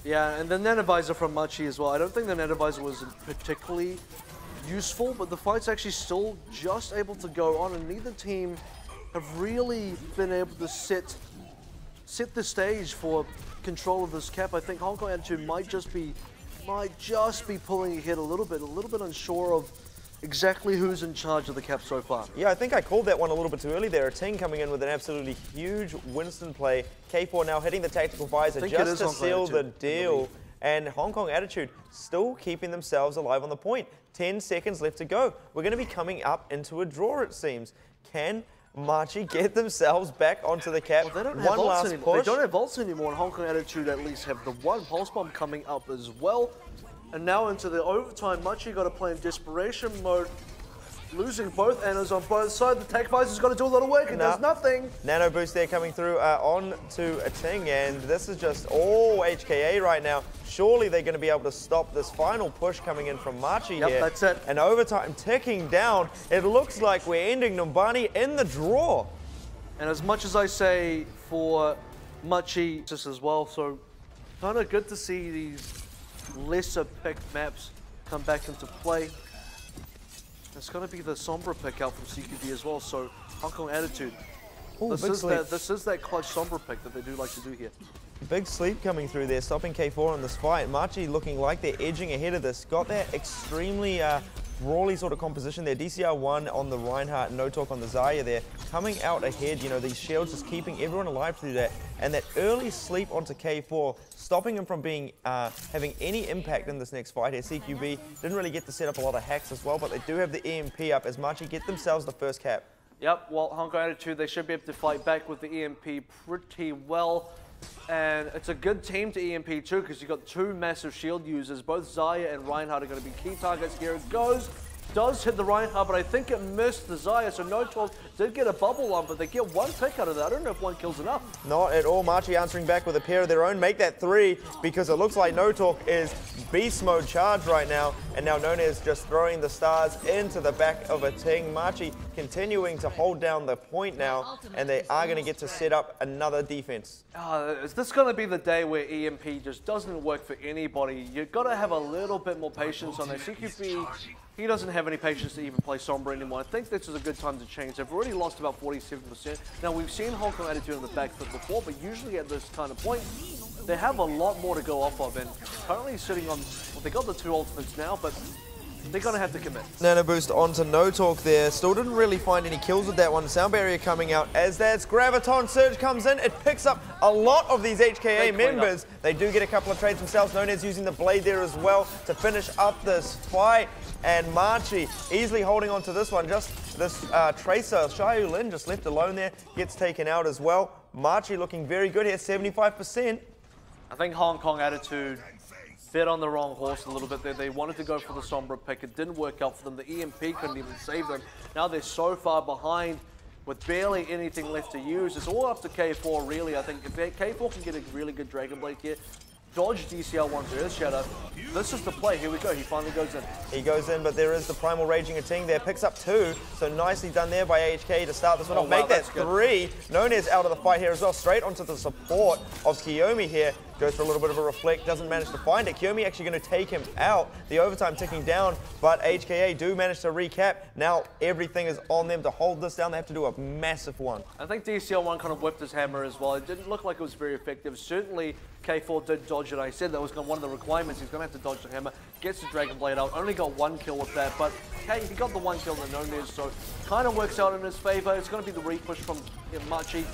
Yeah, and the Nanovisor from Machi as well. I don't think the Nanovisor was particularly useful, but the fight's actually still just able to go on, and neither team have really been able to set the stage for control of this cap. I think Hong Kong Attitude might just be pulling ahead a little bit unsure of exactly who's in charge of the cap so far. Yeah, I think I called that one a little bit too early there. A Ting coming in with an absolutely huge Winston play. K4 now hitting the Tactical Visor just to seal the deal. And Hong Kong Attitude still keeping themselves alive on the point. 10 seconds left to go. We're going to be coming up into a draw, it seems. Can Machi get themselves back onto the cap? Well, one last push. They don't have ults anymore, and Hong Kong Attitude at least have the one Pulse Bomb coming up as well. And now into the overtime, Machi got to play in desperation mode, losing both Annas on both sides. The Tech Visor's got to do a lot of work, and does nothing. Nano boost there coming through on to a Ting, and this is just all HKA right now. Surely they're going to be able to stop this final push coming in from Machi here. Yep, that's it. And overtime ticking down. It looks like we're ending Numbani in the draw. And as much as I say for Machi just as well, so kind of good to see these lesser picked maps come back into play. It's going to be the Sombra pick out from CQB as well, so Hong Kong Attitude. Ooh, this is that clutch Sombra pick that they do like to do here. Big sleep coming through there, stopping K4 in this fight. Machi looking like they're edging ahead of this. Got that extremely brawly sort of composition there. DCR1 on the Reinhardt, No Talk on the Zarya there. Coming out ahead, you know, these shields just keeping everyone alive through that. And that early sleep onto K4, stopping him from being having any impact in this next fight here. CQB didn't really get to set up a lot of hacks as well, but they do have the EMP up as Machi get themselves the first cap. Yep, well, Hong Kong Attitude, they should be able to fight back with the EMP pretty well. And it's a good team to EMP too, because you've got two massive shield users. Both Zarya and Reinhardt are going to be key targets. Here it goes. Does hit the Reinhardt, but I think it missed the Zarya, so No Talk did get a bubble on, but they get one pick out of that. I don't know if one kill's enough. Not at all. Machi answering back with a pair of their own. Make that 3, because it looks like No Talk is beast mode charged right now, and now Nunez just throwing the stars into the back of a Ting. Machi continuing to hold down the point now, and they are going to get to set up another defense. Is this going to be the day where EMP just doesn't work for anybody? You've got to have a little bit more patience on this. CQB, he doesn't have any patience to even play Sombra anymore. I think this is a good time to change. They've already lost about 47%. Now, we've seen Hong Kong Attitude on the back foot before, but usually at this kind of point, they have a lot more to go off of. And currently sitting on, well, they got the 2 ultimates now, but they're going to have to commit. Nano boost onto No Talk there. Still didn't really find any kills with that one. Sound barrier coming out as that's Graviton Surge comes in. It picks up a lot of these HKA members. They do get a couple of trades themselves. Nunez using the blade there as well to finish up this fight. And Machi easily holding on to this one. Just this Tracer, Xiaoyu Lin just left alone there. Gets taken out as well. Machi looking very good here, 75%. I think Hong Kong Attitude bet on the wrong horse a little bit there. They wanted to go for the Sombra pick. It didn't work out for them. The EMP couldn't even save them. Now they're so far behind with barely anything left to use. It's all up to K4, really. I think if K4 can get a really good Dragon Blade here, dodge DCL1's Earth Shadow. This is the play. Here we go. He finally goes in. He goes in, but there is the Primal Raging a Ting there. Picks up 2. So nicely done there by AHK to start this one off. Make that 3. Nunez out of the fight here as well. Straight onto the support of Kiyomi here. Goes for a little bit of a reflect, doesn't manage to find it. Kiyomi actually going to take him out. The overtime ticking down, but HKA do manage to recap. Now everything is on them to hold this down. They have to do a massive one. I think DCL1 kind of whipped his hammer as well. It didn't look like it was very effective. Certainly K4 did dodge it. I said that was one of the requirements. He's going to have to dodge the hammer. Gets the Dragon Blade out. Only got 1 kill with that, but hey, he got the 1 kill in the Nunez, so kind of works out in his favor. It's going to be the re-push from Machi.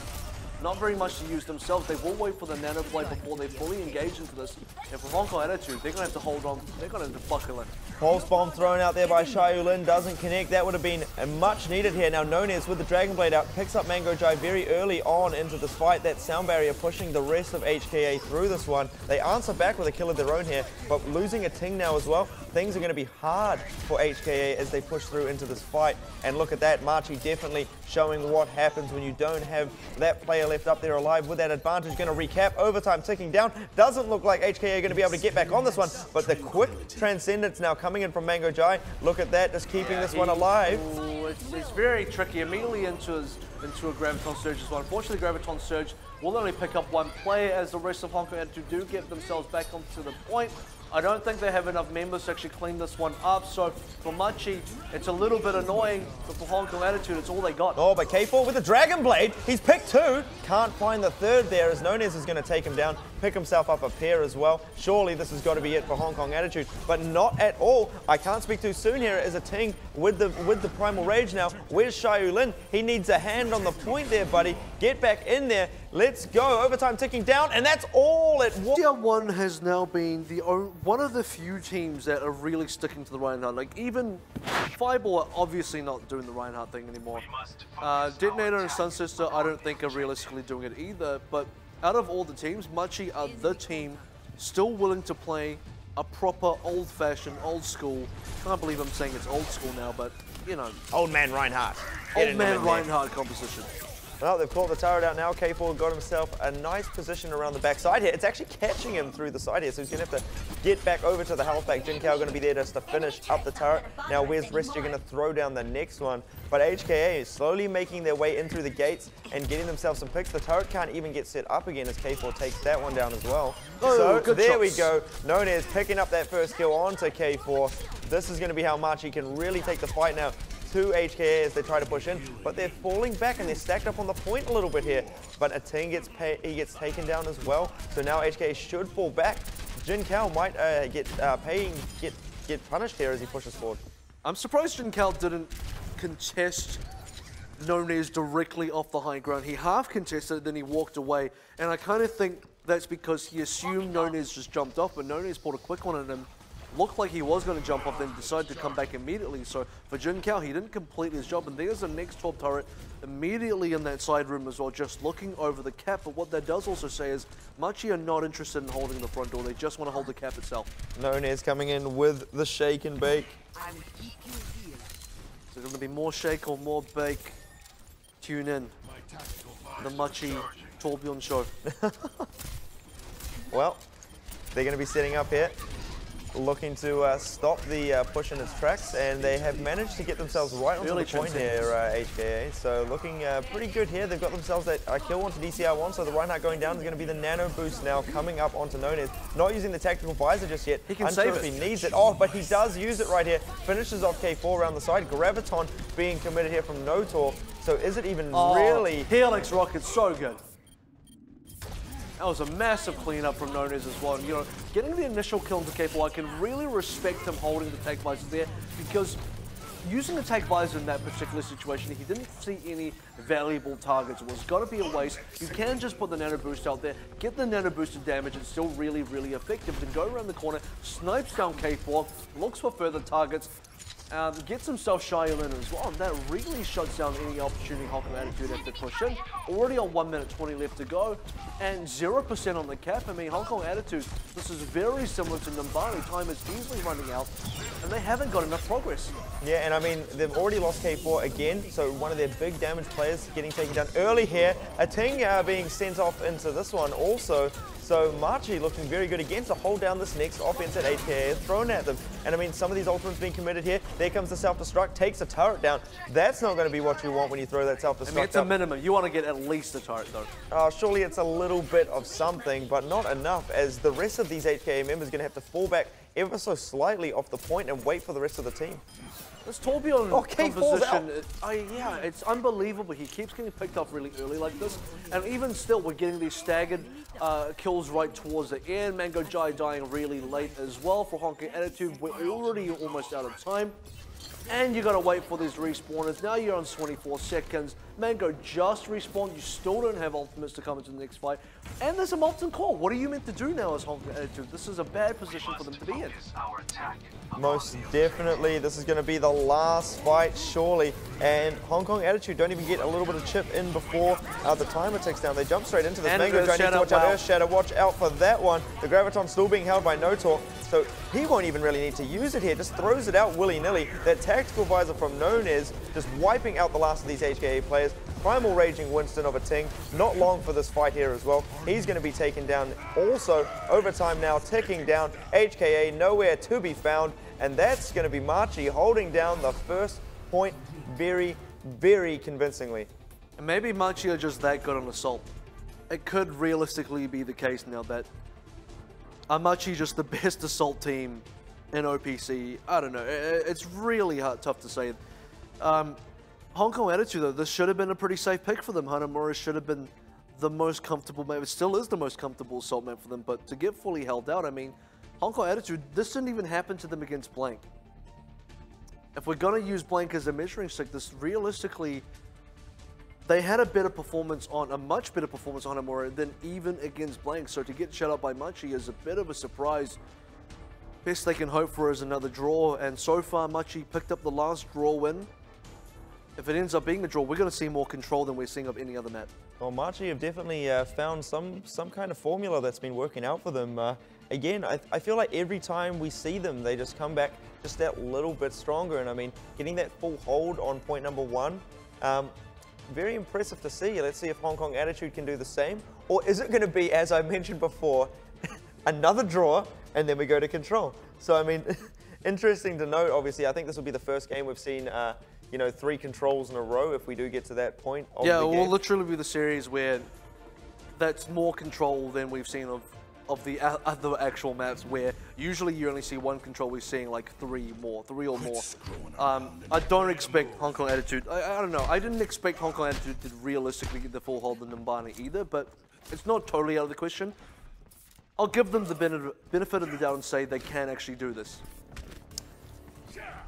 Not very much to use themselves. They will wait for the Nano Blade before they fully engage into this. And for Hong Kong Attitude, they're going to have to hold on. They're going to have to buckle in. Pulse Bomb thrown out there by Xiaoyu Lin. Doesn't connect. That would have been much needed here. Now Nunez with the Dragon Blade out picks up Mango Jai very early on into this fight. That sound barrier pushing the rest of HKA through this one. They answer back with a kill of their own here, but losing a Ting now as well. Things are going to be hard for HKA as they push through into this fight. And look at that. Machi definitely showing what happens when you don't have that player left up there alive with that advantage. Going to recap. Overtime ticking down. Doesn't look like HKA are going to be able to get back on this one, but the quick transcendence now coming in from Mango Jai. Look at that, just keeping this one alive. Ooh, it's very tricky. Immediately into a Graviton Surge as well. Unfortunately, Graviton Surge will only pick up 1 player as the rest of Hong Kong Attitude do get themselves back onto the point. I don't think they have enough members to actually clean this one up, so for Machi, it's a little bit annoying, but for Hong Kong Attitude, it's all they got. Oh, but K4 with the Dragon Blade, he's picked 2, can't find the 3rd there as Nunez is going to take him down, pick himself up a pair as well. Surely this has got to be it for Hong Kong Attitude, but not at all. I can't speak too soon here as a Ting with the Primal Rage now. Where's Xiaoyu Lin? He needs a hand on the point there, buddy. Get back in there. Let's go. Overtime ticking down, and that's all it was. DCL1 has now been one of the few teams that are really sticking to the Reinhardt. Like, even Fireball are obviously not doing the Reinhardt thing anymore. Detonator and Sun Sister, I don't think are realistically doing it either. But out of all the teams, Machi are the team still willing to play a proper old-fashioned, old-school. Can't believe I'm saying it's old school now, but, you know. Old man Reinhardt. Old man Reinhardt composition. Well, they've caught the turret out now. K4 got himself a nice position around the backside here. It's actually catching him through the side here, so he's going to have to get back over to the health pack. Jin Kao going to be there just to finish up the turret. Now, where's Rest? You're going to throw down the next one. But HKA is slowly making their way in through the gates and getting themselves some picks. The turret can't even get set up again as K4 takes that one down as well. Oh, so there we go. Nunez picking up that first kill onto K4. This is going to be how Machi can really take the fight now. 2 HKA as they try to push in, but they're falling back and they're stacked up on the point a little bit here. But a Ting gets taken down as well, so now HKA should fall back. Jin Kao might get punished here as he pushes forward. I'm surprised Jin Kao didn't contest Nunez directly off the high ground. He half contested, then he walked away, and I kind of think that's because he assumed Nunez just jumped off, but Nunez pulled a quick one on him. Looked like he was going to jump off, then decided to come back immediately. So for Jin Kao, he didn't complete his job. And there's the next 12 turret immediately in that side room as well, just looking over the cap. But what that does also say is Machi are not interested in holding the front door. They just want to hold the cap itself. Nunez coming in with the shake and bake. So going to be more shake or more bake. Tune in. The Machi Torbjorn show. Well, they're going to be setting up here. looking to stop the push in its tracks, and they have managed to get themselves right onto the point here, HKA. So looking pretty good here. They've got themselves that kill onto DCR1, so the Reinhardt going down is going to be the nano boost now coming up onto Nonez. Not using the tactical visor just yet. He can save it. He needs it. Oh, but he does use it right here. Finishes off K4 around the side. Graviton being committed here from Notor. So is it even really... Helix Rocket's so good. That was a massive cleanup from Nonez as well. You know, getting the initial kill into K4, I can really respect him holding the tag visor there, because using the tag visor in that particular situation, he didn't see any valuable targets. It was got to be a waste. You can just put the nano boost out there, get the nano boosted damage. It's still really, really effective. Then go around the corner, snipes down K4, looks for further targets. Gets himself shy in as well, and that really shuts down any opportunity Hong Kong Attitude have to push in. Already on 1 minute 20 left to go, and 0% on the cap. I mean, Hong Kong Attitude, this is very similar to Numbani. Time is easily running out, and they haven't got enough progress. Yeah, and I mean, they've already lost K4 again, so one of their big damage players getting taken down early here. A Ting being sent off into this one also. So Machi looking very good again to hold down this next offense that HKA has thrown at them. And I mean, some of these ultimates being committed here. There comes the self-destruct, takes a turret down. That's not going to be what you want when you throw that self-destruct. I mean, it's a minimum. You want to get at least a turret, though. Surely it's a little bit of something, but not enough, as the rest of these HKA members are going to have to fall back ever so slightly off the point and wait for the rest of the team. This Torbjorn composition, yeah, it's unbelievable. He keeps getting picked off really early like this, and even still, we're getting these staggered kills right towards the end. Mango Jai dying really late as well for Hong Kong Attitude. We're already almost out of time. And you got to wait for these respawners. Now you're on 24 seconds. Mango just respawned. You still don't have ultimates to come into the next fight. And there's a molten core. What are you meant to do now as Hong Kong Attitude? This is a bad position for them to be in. Most definitely. This is going to be the last fight, surely. And Hong Kong Attitude don't even get a little bit of chip in before the timer ticks down. They jump straight into this. Mango trying to watch out Earth Shatter. Watch out for that one. The Graviton still being held by Notor. So he won't even really need to use it here. Just throws it out willy-nilly. That tactical visor from Nonez just wiping out the last of these HKA players. Primal Raging Winston of a Ting. Not long for this fight here as well. He's going to be taken down also. Overtime now ticking down. HKA nowhere to be found. And that's going to be Machi holding down the first point very, very convincingly. And maybe Machi are just that good on Assault. It could realistically be the case now that Machi just the best Assault team in OPC. I don't know. It's really tough to say. Hong Kong Attitude, though, this should have been a pretty safe pick for them. Hanamura should have been the most comfortable map. It still is the most comfortable Assault map for them, but to get fully held out, I mean, Hong Kong Attitude, this didn't even happen to them against Blank. If we're going to use Blank as a measuring stick, this realistically, they had a much better performance on Hanamura than even against Blank. So to get shut up by Machi is a bit of a surprise. Best they can hope for is another draw, and so far Machi picked up the last draw win. If it ends up being a draw, we're going to see more control than we're seeing of any other map. Well, Machi have definitely found some kind of formula that's been working out for them. Again, I feel like every time we see them, they just come back just that little bit stronger. And I mean, getting that full hold on point number one, very impressive to see. Let's see if Hong Kong Attitude can do the same. Or is it going to be, as I mentioned before, another draw, and then we go to control? So, I mean, interesting to note, obviously. I think this will be the first game we've seen, you know, 3 controls in a row if we do get to that point of the game. Yeah, it will literally be the series where that's more control than we've seen of the other actual maps, where usually you only see 1 control. We're seeing like 3 or more. I don't expect Hong Kong Attitude. I don't know. I didn't expect Hong Kong Attitude to realistically get the full hold of Numbani either, but it's not totally out of the question. I'll give them the benefit of the doubt and say they can actually do this.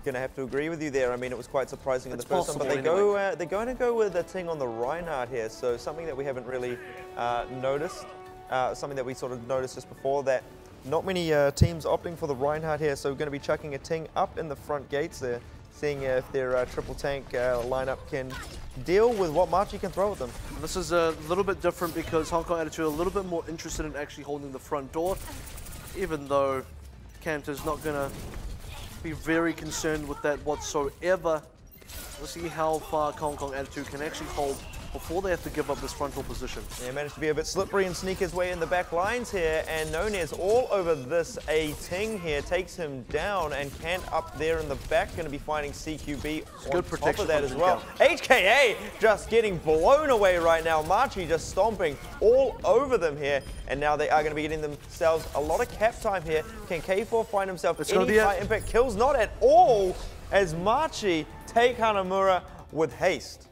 Gonna have to agree with you there. I mean, it was quite surprising in the first one, but they're going to go with a Ting on the Reinhardt here. So something that we haven't really noticed, something that we sort of noticed just before, that not many teams opting for the Reinhardt here. So we're going to be chucking a Ting up in the front gates there, seeing if their triple tank lineup can deal with what Machi can throw at them. This is a little bit different because Hong Kong Attitude are a little bit more interested in actually holding the front door, even though Cantor's not going to be very concerned with that whatsoever. We'll see how far Hong Kong Attitude can actually hold before they have to give up this frontal position. Yeah, managed to be a bit slippery and sneak his way in the back lines here, and Nunez all over this A-Ting here, takes him down, and Kant up there in the back going to be finding CQB on top of that as well. HKA just getting blown away right now. Machi just stomping all over them here, and now they are going to be getting themselves a lot of cap time here. Can K4 find himself any high impact kills? Not at all, as Machi take Hanamura with haste.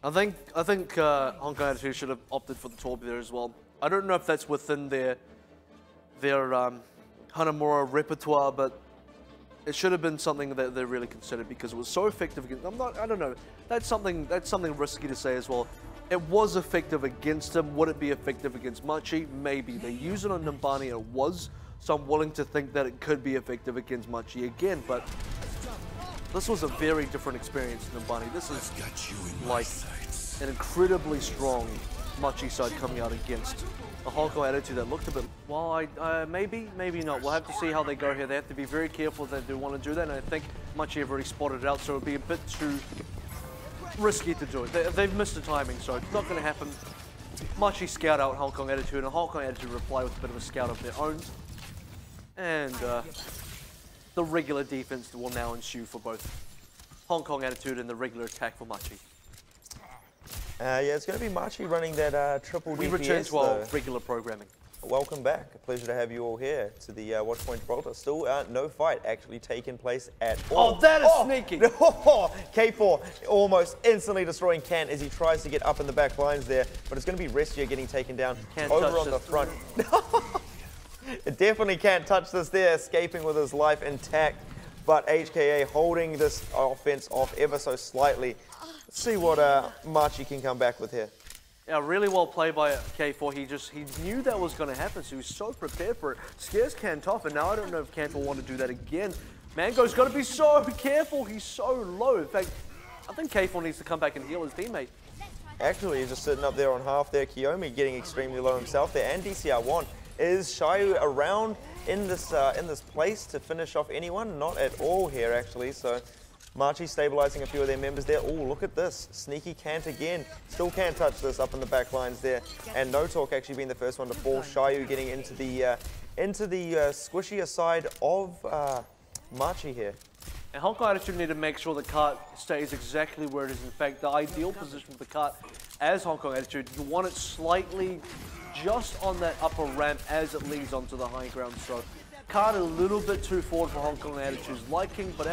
I think Hong Kong Attitude should have opted for the Torby there as well. I don't know if that's within their Hanamura repertoire, but it should have been something that they really considered because it was so effective against. I don't know. That's something risky to say as well. It was effective against him. Would it be effective against Machi? Maybe. They used it on Numbani, and it was. So I'm willing to think that it could be effective against Machi again, but this was a very different experience than Numbani. This is like an incredibly strong Machi side coming out against a Hong Kong Attitude that looked a bit, well, maybe not. We'll have to see how they go here. They have to be very careful if they do want to do that, and I think Machi have already spotted it out, so it would be a bit too risky to do it. They've missed the timing, so it's not going to happen. Machi scout out Hong Kong Attitude, and Hong Kong Attitude reply with a bit of a scout of their own. And the regular defense will now ensue for both Hong Kong Attitude and the regular attack for Machi. Yeah, it's going to be Machi running that triple DPS. We return to our regular programming. Welcome back. A pleasure to have you all here to the Watchpoint Gibraltar. Still no fight actually taking place at all. Oh, that is sneaky. K4 almost instantly destroying Kant as he tries to get up in the back lines there, but it's going to be Restia getting taken down over on the front. It definitely can't touch this there, escaping with his life intact, but HKA holding this offense off ever so slightly. Let's see what Machi can come back with here. Yeah, really well played by K4. He knew that was going to happen, so he was so prepared for it. Scares Kant off, and now I don't know if Kant will want to do that again. Mango's got to be so careful. He's so low. In fact, I think K4 needs to come back and heal his teammate. Actually, he's just sitting up there on half there. Kiyomi getting extremely low himself there, and DCR1. Is Shayu around in this place to finish off anyone? Not at all here, actually. So Machi stabilizing a few of their members there. Oh, look at this. Sneaky Kant again. Still can't touch this up in the back lines there. And No Talk actually being the first one to fall. Shayu getting into the squishier side of Machi here. And Hong Kong Attitude need to make sure the cart stays exactly where it is. In fact, the ideal position for the cart as Hong Kong Attitude, you want it slightly just on that upper ramp as it leads onto the high ground. So card a little bit too forward for Hong Kong Attitude's liking, but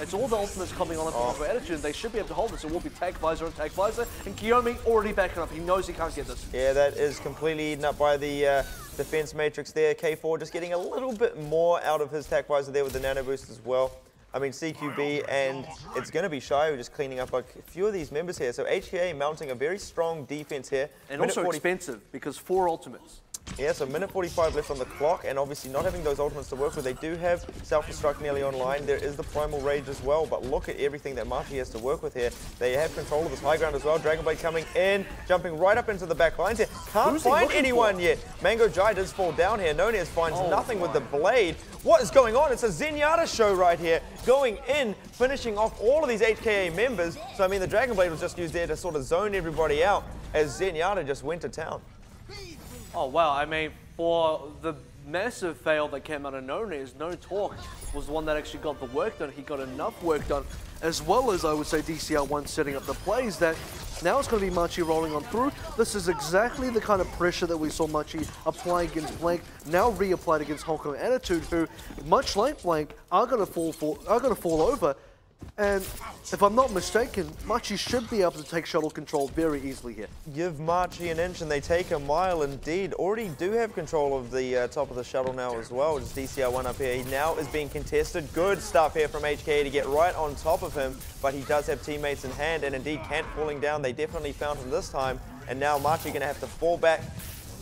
it's all the ultimates coming on for Hong Kong Attitude. They should be able to hold this. It will be Tag Visor and Tag Visor, and Kiyomi already backing up. He knows he can't get this. Yeah, that is completely eaten up by the defense matrix there. K4 just getting a little bit more out of his Tag Visor there with the Nano Boost as well. I mean, CQB, and it's going to be Shayu just cleaning up a few of these members here. So HKA mounting a very strong defense here. And also expensive, because 4 ultimates. Yeah, so minute 45 left on the clock, and obviously not having those ultimates to work with. They do have self-destruct nearly online. There is the Primal Rage as well, but look at everything that Machi has to work with here. They have control of this high ground as well. Dragon Blade coming in, jumping right up into the back lines here. Can't find anyone yet. Mango Jai does fall down here. Nunez finds nothing with the blade. What is going on? It's a Zenyatta show right here. Going in, finishing off all of these HKA members. So, I mean, the Dragon Blade was just used there to sort of zone everybody out as Zenyatta just went to town. Oh, wow. I mean, for the massive fail that came out of Nunez, No Talk was the one that actually got the work done. He got enough work done, as well as, I would say, DCR1 setting up the plays that now it's going to be Machi rolling on through. This is exactly the kind of pressure that we saw Machi apply against Blank, now reapplied against Hong Kong Attitude, who, much like Blank, are going to fall over. And if I'm not mistaken, Machi should be able to take shuttle control very easily here. Give Machi an inch and they take a mile indeed. Already do have control of the top of the shuttle now as well. Just DCR1 up here. He now is being contested. Good stuff here from HKA to get right on top of him. But he does have teammates in hand, and indeed Kant falling down. They definitely found him this time. And now Machi going to have to fall back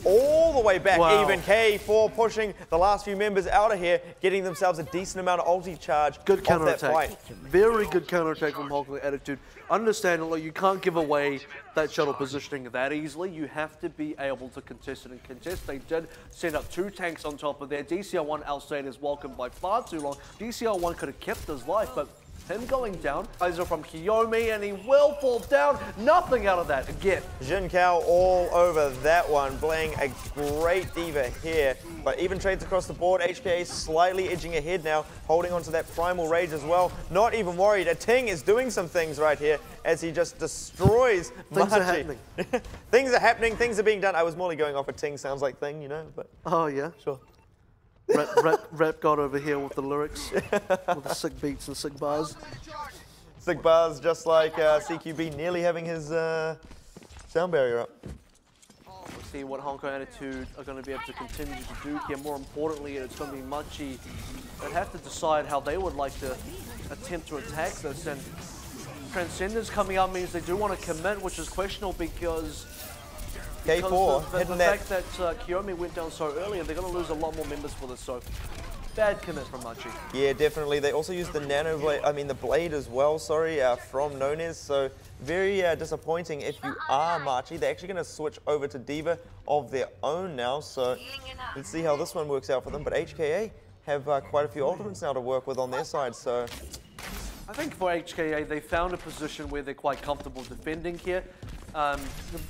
all the way back. Wow. Even K4 pushing the last few members out of here, getting themselves a decent amount of ulti charge. Good counter-attack. Very good counter-attack from Hong Kong Attitude. Understandably, you can't give away that shuttle positioning that easily. You have to be able to contest it and contest. They did send up 2 tanks on top of there. DCR1 outstayed his welcome by far too long. DCR1 could have kept his life, but Him going down, eyes are from Kiyomi, and he will fall down. Nothing out of that again. Jin Kao all over that one, playing a great diva here, but even trades across the board. HKA slightly edging ahead now, holding onto that primal rage as well. Not even worried. A Ting is doing some things right here as he just destroys Things Machi. are happening. Things are happening, things are being done. I was more going off a Ting sounds like thing, you know, but Oh yeah. sure. Rap God over here with the lyrics, with the sick beats and sick bars. Sick bars, just like CQB nearly having his sound barrier up. We'll see what Hong Kong Attitude are going to be able to continue to do here. More importantly, it's going to be Machi that have to decide how they would like to attempt to attack this. And Transcendence coming up means they do want to commit, which is questionable because K4 the hitting that. fact that Kiyomi went down so early, and they're going to lose a lot more members for this. So bad commit from Machi. Yeah, definitely. They also used the nano blade, the blade as well, sorry, from Nonez. So very disappointing if you are Machi. They're actually going to switch over to Diva of their own now. So let's see how this one works out for them. But HKA have quite a few ultimates now to work with on their side. So I think for HKA, they found a position where they're quite comfortable defending here.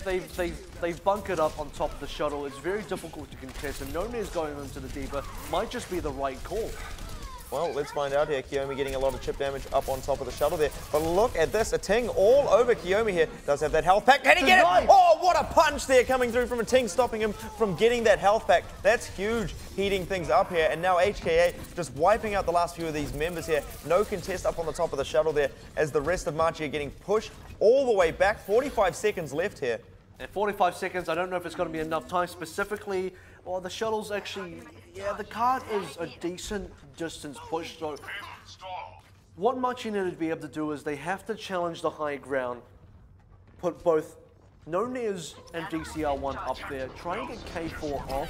They've bunkered up on top of the shuttle. It's very difficult to contest, and Nonez going into the Diva might just be the right call. well, let's find out here. Kiyomi getting a lot of chip damage up on top of the shuttle there. But look at this. A Ting all over Kiyomi here. Does have that health pack. Can he get it? Oh, what a punch there coming through from a Ting, stopping him from getting that health pack. That's huge, heating things up here. And now HKA just wiping out the last few of these members here. No contest up on the top of the shuttle there as the rest of Machi are getting pushed all the way back. 45 seconds left here. And 45 seconds, I don't know if it's going to be enough time specifically. Well, the shuttle's actually, yeah, the cart is a decent distance push. So what Machi needed to be able to do is they have to challenge the high ground, put both Nonez and DCR1 up there, try and get K4 off.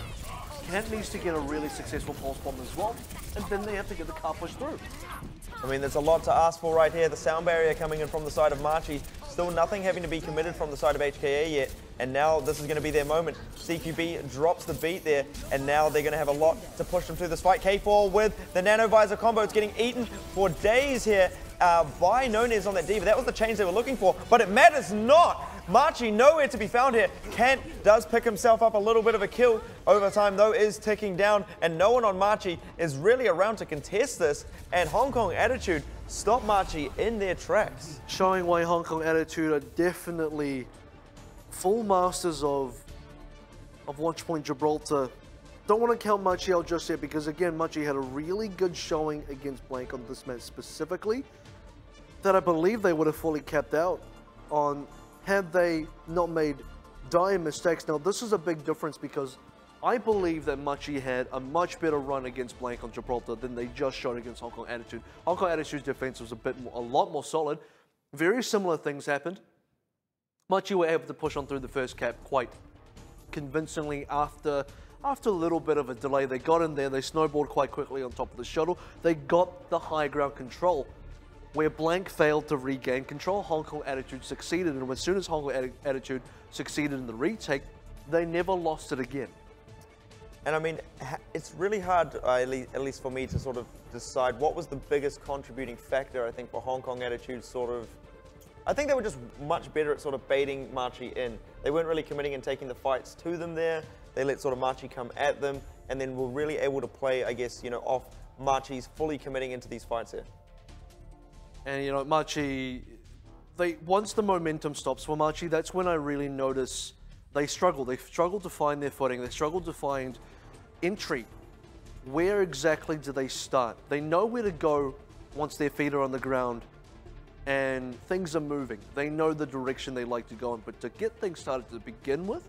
Kent needs to get a really successful pulse bomb as well, and then they have to get the car pushed through. I mean, there's a lot to ask for right here. The sound barrier coming in from the side of Machi. Still nothing having to be committed from the side of HKA yet. And now this is going to be their moment. CQB drops the beat there, and now they're going to have a lot to push them through this fight. K4 with the Nano Visor combo. It's getting eaten for days here by Nonez on that Diva. That was the change they were looking for, but it matters not. Machi nowhere to be found here. Kent does pick himself up a little bit of a kill. Overtime, though, is ticking down, and no one on Machi is really around to contest this. And Hong Kong Attitude stop Machi in their tracks. Showing why Hong Kong Attitude are definitely full masters of Watchpoint Gibraltar. Don't want to count Machi out just yet because, again, Machi had a really good showing against Blank on this match specifically that I believe they would have fully kept out on had they not made dire mistakes. Now, this is a big difference because I believe that Machi had a much better run against Blank on Gibraltar than they just showed against Hong Kong Attitude. Hong Kong Attitude's defense was a lot more solid. Very similar things happened. Machi were able to push on through the first cap quite convincingly after a little bit of a delay. They got in there, they snowballed quite quickly on top of the shuttle. They got the high ground control. Where Blank failed to regain control, Hong Kong Attitude succeeded, and as soon as Hong Kong Attitude succeeded in the retake, they never lost it again. And I mean, it's really hard, at least for me, to sort of decide what was the biggest contributing factor, I think, for Hong Kong Attitude sort of... I think they were just much better at sort of baiting Machi in. They weren't really committing and taking the fights to them there. They let sort of Machi come at them, and then were really able to play, I guess, you know, off Machi's fully committing into these fights here. And, you know, Machi, once the momentum stops for Machi, that's when I really notice they struggle. They struggle to find their footing. They struggle to find entry. Where exactly do they start? They know where to go once their feet are on the ground and things are moving. They know the direction they like to go in, but to get things started to begin with,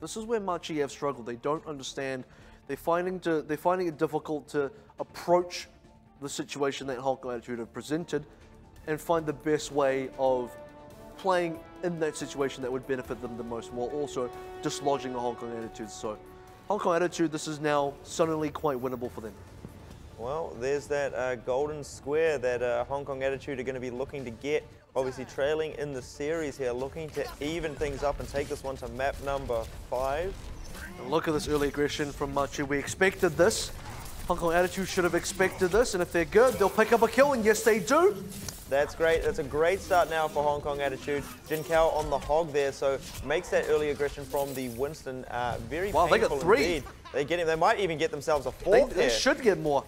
this is where Machi have struggled. They don't understand. They're finding it difficult to approach the situation that Hong Kong Attitude have presented and find the best way of playing in that situation that would benefit them the most, while also dislodging the Hong Kong Attitude. So Hong Kong Attitude, this is now suddenly quite winnable for them. Well, there's that golden square that Hong Kong Attitude are going to be looking to get. Obviously trailing in the series here, looking to even things up and take this one to map number 5. And look at this early aggression from Machi. We expected this. Hong Kong Attitude should have expected this, and if they're good, they'll pick up a kill, and yes, they do. That's great. That's a great start now for Hong Kong Attitude. Jin Kao on the hog there, so makes that early aggression from the Winston very painful they got 3. indeed. They get him. They might even get themselves a 4th They should get more.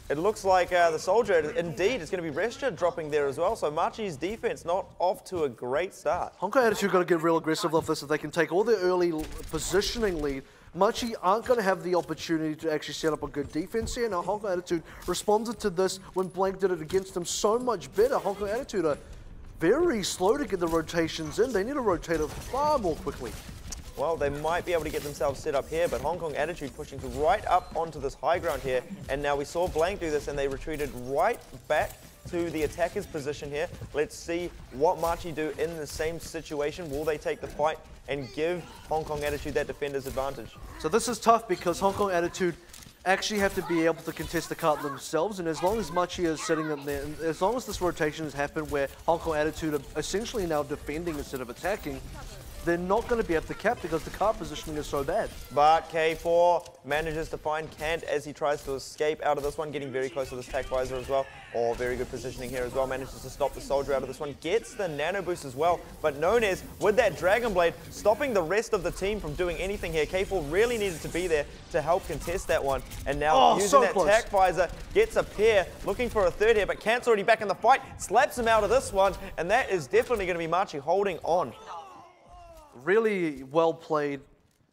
It looks like the Soldier, indeed, it's going to be Restia dropping there as well. So Machi's defense not off to a great start. Hong Kong Attitude got to get real aggressive off this if they can take all their early positioning lead. Machi aren't going to have the opportunity to actually set up a good defense here. Now Hong Kong Attitude responded to this when Blank did it against them so much better. Hong Kong Attitude are very slow to get the rotations in. They need to rotate it far more quickly. Well, they might be able to get themselves set up here, but Hong Kong Attitude pushing right up onto this high ground here. And now we saw Blank do this, and they retreated right back to the attacker's position here. Let's see what Machi do in the same situation. Will they take the fight and give Hong Kong Attitude that defender's advantage? So this is tough because Hong Kong Attitude actually have to be able to contest the cart themselves, and as long as Machi is sitting in there, and as long as this rotation has happened where Hong Kong Attitude are essentially now defending instead of attacking, they're not going to be able to cap because the cart positioning is so bad. But K4 manages to find Kant as he tries to escape out of this one, getting very close to this tac visor as well. Oh, very good positioning here as well. Manages to stop the Soldier out of this one. Gets the nano boost as well. But Nunez, with that Dragon Blade, stopping the rest of the team from doing anything here. K4 really needed to be there to help contest that one. And now using that tac visor, gets a pair, looking for a third here. But Kant's already back in the fight, slaps him out of this one. And that is definitely going to be Machi holding on. Really well played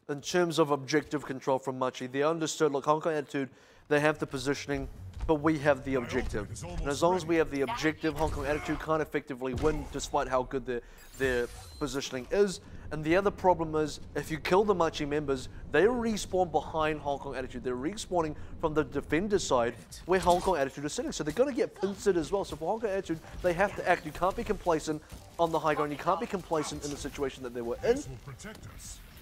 in terms of objective control from Machi. They understood, look, Hong Kong Attitude, they have the positioning, but we have the objective. And as long as we have the objective, Hong Kong Attitude can't effectively win despite how good their positioning is. And the other problem is, if you kill the Machi members, they respawn behind Hong Kong Attitude. They're respawning from the defender side where Hong Kong Attitude is sitting. So they're going to get pincered as well. So for Hong Kong Attitude, they have to act. You can't be complacent on the high ground. You can't be complacent in the situation that they were in.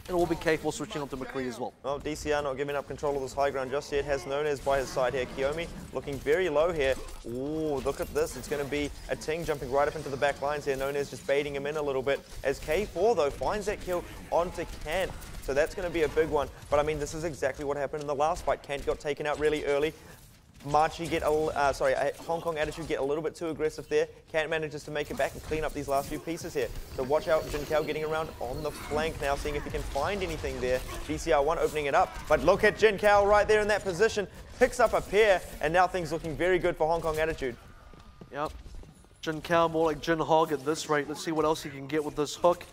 And it will be K4 switching onto McCree as well. Well, DCR not giving up control of this high ground just yet. Has Nunez by his side here. Kiyomi looking very low here. Ooh, look at this. It's going to be a Ting jumping right up into the back lines here. Nunez just baiting him in a little bit. As K4, though, finds that kill onto Kant. So that's going to be a big one. But, I mean, this is exactly what happened in the last fight. Kant got taken out really early. Machi Hong Kong Attitude get a little bit too aggressive there. Kant manages to make it back and clean up these last few pieces here. So watch out, Jin Kao getting around on the flank now, seeing if he can find anything there. DCR1 opening it up, but look at Jin Kao right there in that position. Picks up a pair, and now things looking very good for Hong Kong Attitude. Yep. Jin Kao more like Jin Hog at this rate. Let's see what else he can get with this hook.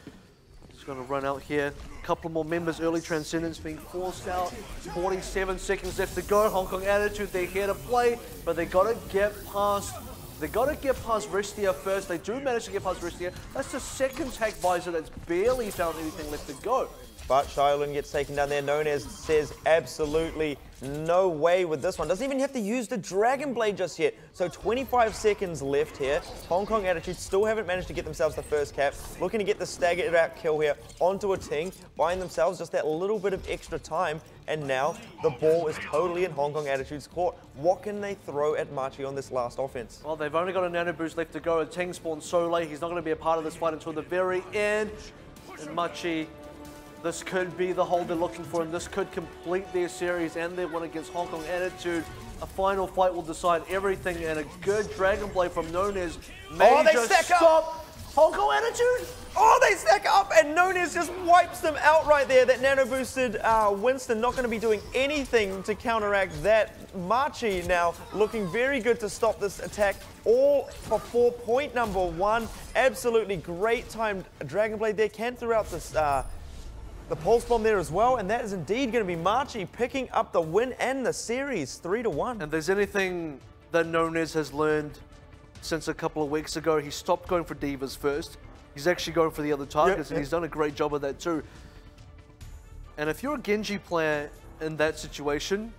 He's going to run out here. Couple more members, early Transcendence being forced out. 47 seconds left to go. Hong Kong Attitude, they're here to play, but they got to get past. They got to get past Restia first. They do manage to get past Restia. That's the second tac visor that's barely found anything left to go. But Shaolin gets taken down there. Nunez says absolutely no way with this one. Doesn't even have to use the Dragon Blade just yet. So 25 seconds left here. Hong Kong Attitude still haven't managed to get themselves the first cap. Looking to get the staggered out kill here onto a Ting. Buying themselves just that little bit of extra time. And now the ball is totally in Hong Kong Attitude's court. What can they throw at Machi on this last offense? Well, they've only got a nano boost left to go. And Ting spawned so late, he's not going to be a part of this fight until the very end. And Machi, this could be the hold they're looking for, and this could complete their series and their win against Hong Kong Attitude. A final fight will decide everything, and a good Dragon Blade from Nunez may just stop Hong Kong Attitude. Oh, they stack up, and Nunez just wipes them out right there. That nano-boosted Winston not going to be doing anything to counteract that. Machi now looking very good to stop this attack, all for point number 1. Absolutely great timed Dragon Blade there. Can throughout this the pulse bomb there as well, and that is indeed going to be Machi picking up the win and the series 3-1. And there's anything that Nunez has learned since a couple of weeks ago, he stopped going for divas first. He's actually going for the other targets, and he's done a great job of that too. And if you're a Genji player in that situation,